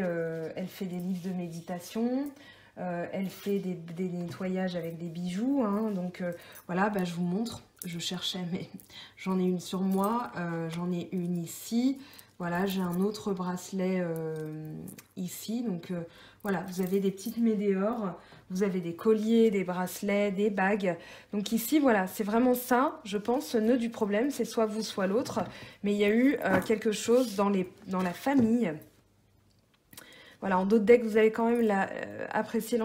des livres de méditation. Elle fait des nettoyages avec des bijoux. Hein. Donc voilà, je vous montre. Je cherchais, mais j'en ai une sur moi. J'en ai une ici. Voilà, j'ai un autre bracelet ici. Donc voilà, vous avez des petites météores, vous avez des colliers, des bracelets, des bagues. Donc ici, voilà, c'est vraiment ça, je pense, le nœud du problème. C'est soit vous, soit l'autre. Mais il y a eu quelque chose dans la famille. Voilà, en d'autres decks, vous avez quand même apprécié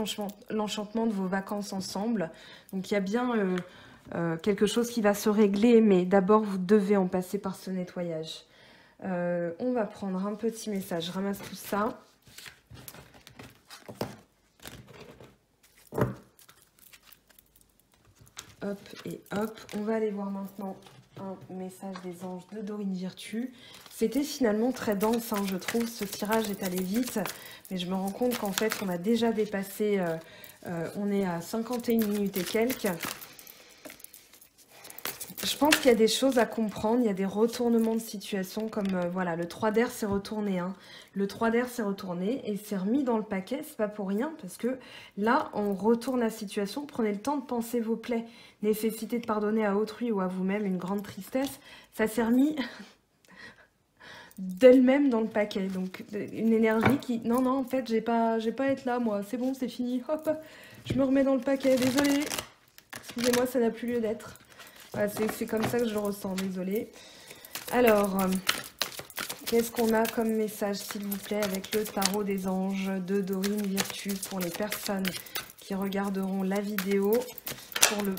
l'enchantement de vos vacances ensemble. Donc il y a bien quelque chose qui va se régler, mais d'abord, vous devez en passer par ce nettoyage. On va prendre un petit message, je ramasse tout ça. Hop et hop. On va aller voir maintenant un message des anges de Dorine Virtue. C'était finalement très dense, hein, je trouve. Ce tirage est allé vite, mais je me rends compte qu'en fait, on a déjà dépassé, on est à 51 minutes et quelques. Je pense qu'il y a des choses à comprendre, il y a des retournements de situation, comme voilà, le 3 d'air s'est retourné. Hein. Le 3 d'air s'est retourné et s'est remis dans le paquet, c'est pas pour rien, parce que là, on retourne la situation, prenez le temps de penser vos plaies. Nécessité de pardonner à autrui ou à vous-même une grande tristesse, ça s'est remis d'elle-même dans le paquet. Donc, une énergie qui... Non, en fait, j'ai pas à être là, moi, c'est bon, c'est fini, hop, je me remets dans le paquet, désolée. Excusez-moi, ça n'a plus lieu d'être. Voilà, c'est comme ça que je le ressens, désolée. Alors, qu'est-ce qu'on a comme message, s'il vous plaît, avec le tarot des anges de Dorine Virtue pour les personnes qui regarderont la vidéo pour le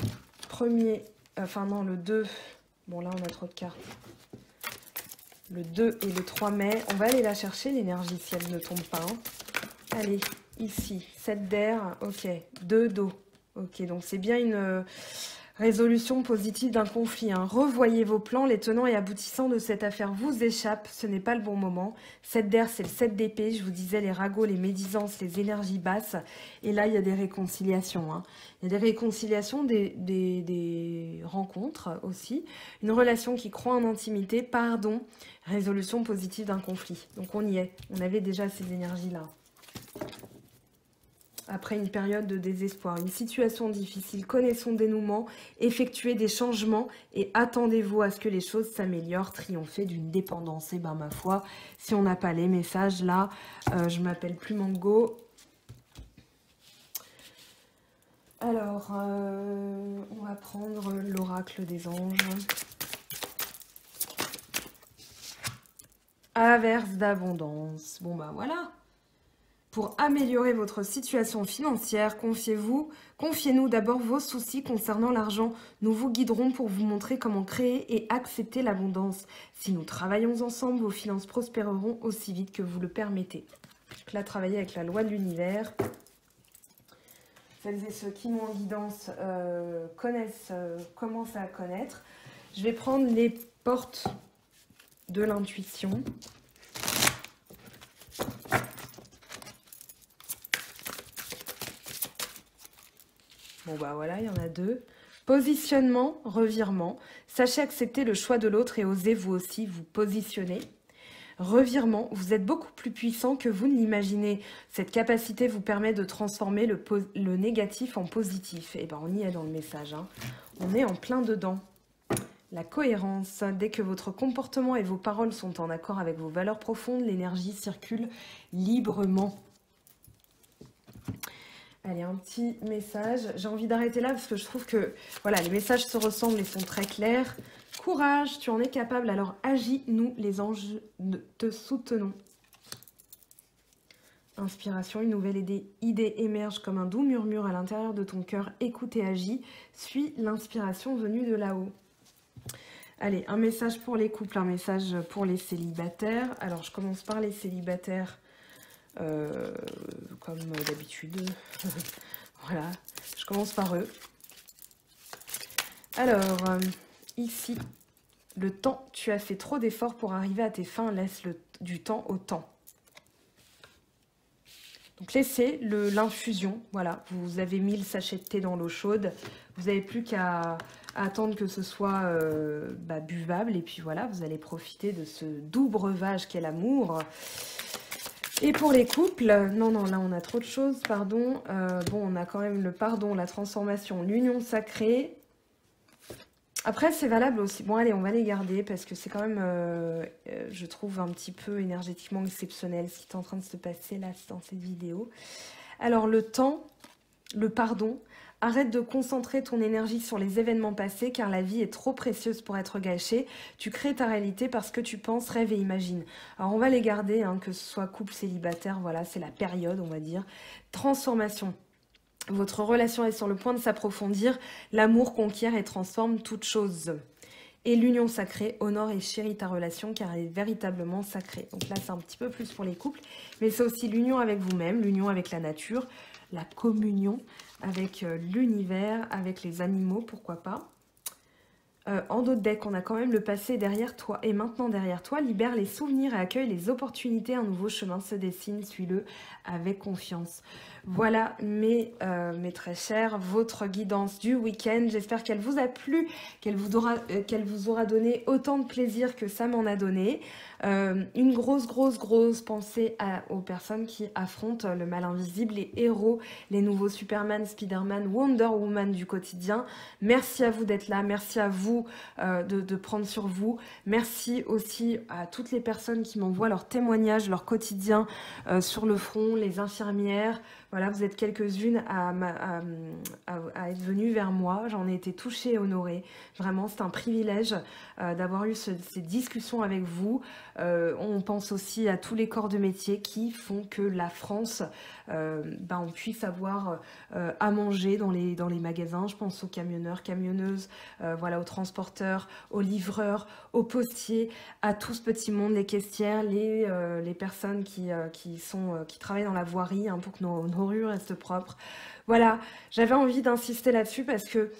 premier, enfin non, le 2. Bon, là, on a trop de cartes. Le 2 et le 3 mai. On va aller la chercher, l'énergie, si elle ne tombe pas. Hein. Allez, ici, 7 d'air, ok, 2 d'eau. Ok, donc c'est bien une... résolution positive d'un conflit. Hein. Revoyez vos plans, les tenants et aboutissants de cette affaire vous échappent, ce n'est pas le bon moment. 7 d'air, c'est le 7 d'épée, je vous disais, les ragots, les médisances, les énergies basses. Et là, il y a des réconciliations. Hein. Il y a des réconciliations, des rencontres aussi. Une relation qui croît en intimité, pardon, résolution positive d'un conflit. Donc on y est, on avait déjà ces énergies-là. Après une période de désespoir, une situation difficile, connaissez son dénouement, effectuez des changements et attendez-vous à ce que les choses s'améliorent, triompher d'une dépendance. Et ben ma foi, si on n'a pas les messages là, je m'appelle plus Mango. Alors, on va prendre l'oracle des anges. Averse d'abondance. Bon bah voilà. Pour améliorer votre situation financière, confiez-nous d'abord vos soucis concernant l'argent. Nous vous guiderons pour vous montrer comment créer et accepter l'abondance. Si nous travaillons ensemble, vos finances prospéreront aussi vite que vous le permettez. Donc là, travailler avec la loi de l'univers. Celles et ceux qui m'ont en guidance commencent à connaître. Je vais prendre les portes de l'intuition. Bon bah voilà, il y en a 2. Positionnement, revirement. Sachez accepter le choix de l'autre et osez vous aussi vous positionner. Revirement, vous êtes beaucoup plus puissant que vous ne l'imaginez. Cette capacité vous permet de transformer le négatif en positif. Et ben on y est dans le message. Hein. On est en plein dedans. La cohérence. Dès que votre comportement et vos paroles sont en accord avec vos valeurs profondes, l'énergie circule librement. Allez, un petit message. J'ai envie d'arrêter là parce que je trouve que voilà, les messages se ressemblent et sont très clairs. Courage, tu en es capable, alors agis, nous les anges te soutenons. Inspiration, une nouvelle idée émerge comme un doux murmure à l'intérieur de ton cœur. Écoute et agis. Suis l'inspiration venue de là-haut. Allez, un message pour les couples, un message pour les célibataires. Alors, je commence par les célibataires, comme d'habitude. Voilà, je commence par eux. Alors, ici, le temps, tu as fait trop d'efforts pour arriver à tes fins, laisse du temps au temps. Donc laissez l'infusion, voilà, vous avez mis le sachet de thé dans l'eau chaude, vous n'avez plus qu'à attendre que ce soit buvable, et puis voilà, vous allez profiter de ce doux breuvage qu'est l'amour. Et pour les couples, non, là on a trop de choses, pardon, bon, on a quand même le pardon, la transformation, l'union sacrée. Après, c'est valable aussi. Bon, allez, on va les garder parce que c'est quand même, je trouve, un petit peu énergétiquement exceptionnel ce qui est en train de se passer là dans cette vidéo. Alors, le temps, le pardon, arrête de concentrer ton énergie sur les événements passés car la vie est trop précieuse pour être gâchée. Tu crées ta réalité parce que tu penses, rêves et imagines. Alors, on va les garder, hein, que ce soit couple célibataire, voilà, c'est la période, on va dire. Transformation. Votre relation est sur le point de s'approfondir. L'amour conquiert et transforme toute chose. Et l'union sacrée honore et chérit ta relation car elle est véritablement sacrée. Donc là, c'est un petit peu plus pour les couples. Mais c'est aussi l'union avec vous-même, l'union avec la nature, la communion avec l'univers, avec les animaux, pourquoi pas. En dos de deck, on a quand même le passé derrière toi et maintenant derrière toi. Libère les souvenirs et accueille les opportunités. Un nouveau chemin se dessine, suis-le avec confiance. Voilà mes très chers, votre guidance du week-end. J'espère qu'elle vous a plu, qu'elle vous aura donné autant de plaisir que ça m'en a donné. Une grosse pensée aux personnes qui affrontent le mal invisible, les héros, les nouveaux Superman, Spider-Man, Wonder Woman du quotidien. Merci à vous d'être là, merci à vous de prendre sur vous. Merci aussi à toutes les personnes qui m'envoient leurs témoignages, leur quotidien sur le front, les infirmières. Voilà, vous êtes quelques-unes à être venues vers moi. J'en ai été touchée et honorée. Vraiment, c'est un privilège d'avoir eu ces discussions avec vous. On pense aussi à tous les corps de métier qui font que la France, on puisse avoir à manger dans les magasins. Je pense aux camionneurs, camionneuses, voilà, aux transporteurs, aux livreurs, aux postiers, à tout ce petit monde, les caissières, les personnes qui travaillent dans la voirie, hein, pour que nos rues restent propres. Voilà, j'avais envie d'insister là-dessus parce que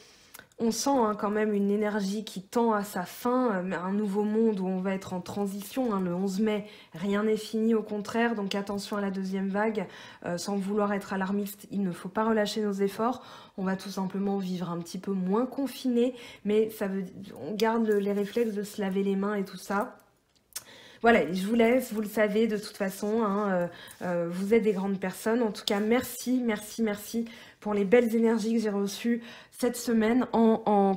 on sent, hein, quand même une énergie qui tend à sa fin, un nouveau monde où on va être en transition, hein, le 11 mai, rien n'est fini, au contraire, donc attention à la deuxième vague, sans vouloir être alarmiste, il ne faut pas relâcher nos efforts, on va tout simplement vivre un petit peu moins confiné, mais on garde les réflexes de se laver les mains et tout ça. Voilà, je vous laisse, vous le savez de toute façon, hein, vous êtes des grandes personnes. En tout cas, merci pour les belles énergies que j'ai reçues cette semaine on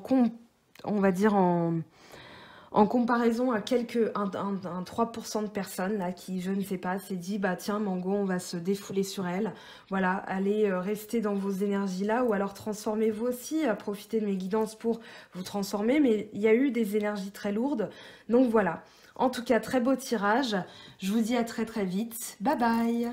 va dire en comparaison à un 3% de personnes là qui, je ne sais pas, s'est dit bah tiens Mango, on va se défouler sur elle. Voilà, allez rester dans vos énergies là ou alors transformez-vous aussi, profitez de mes guidances pour vous transformer. Mais il y a eu des énergies très lourdes, donc voilà. En tout cas, très beau tirage. Je vous dis à très vite. Bye bye.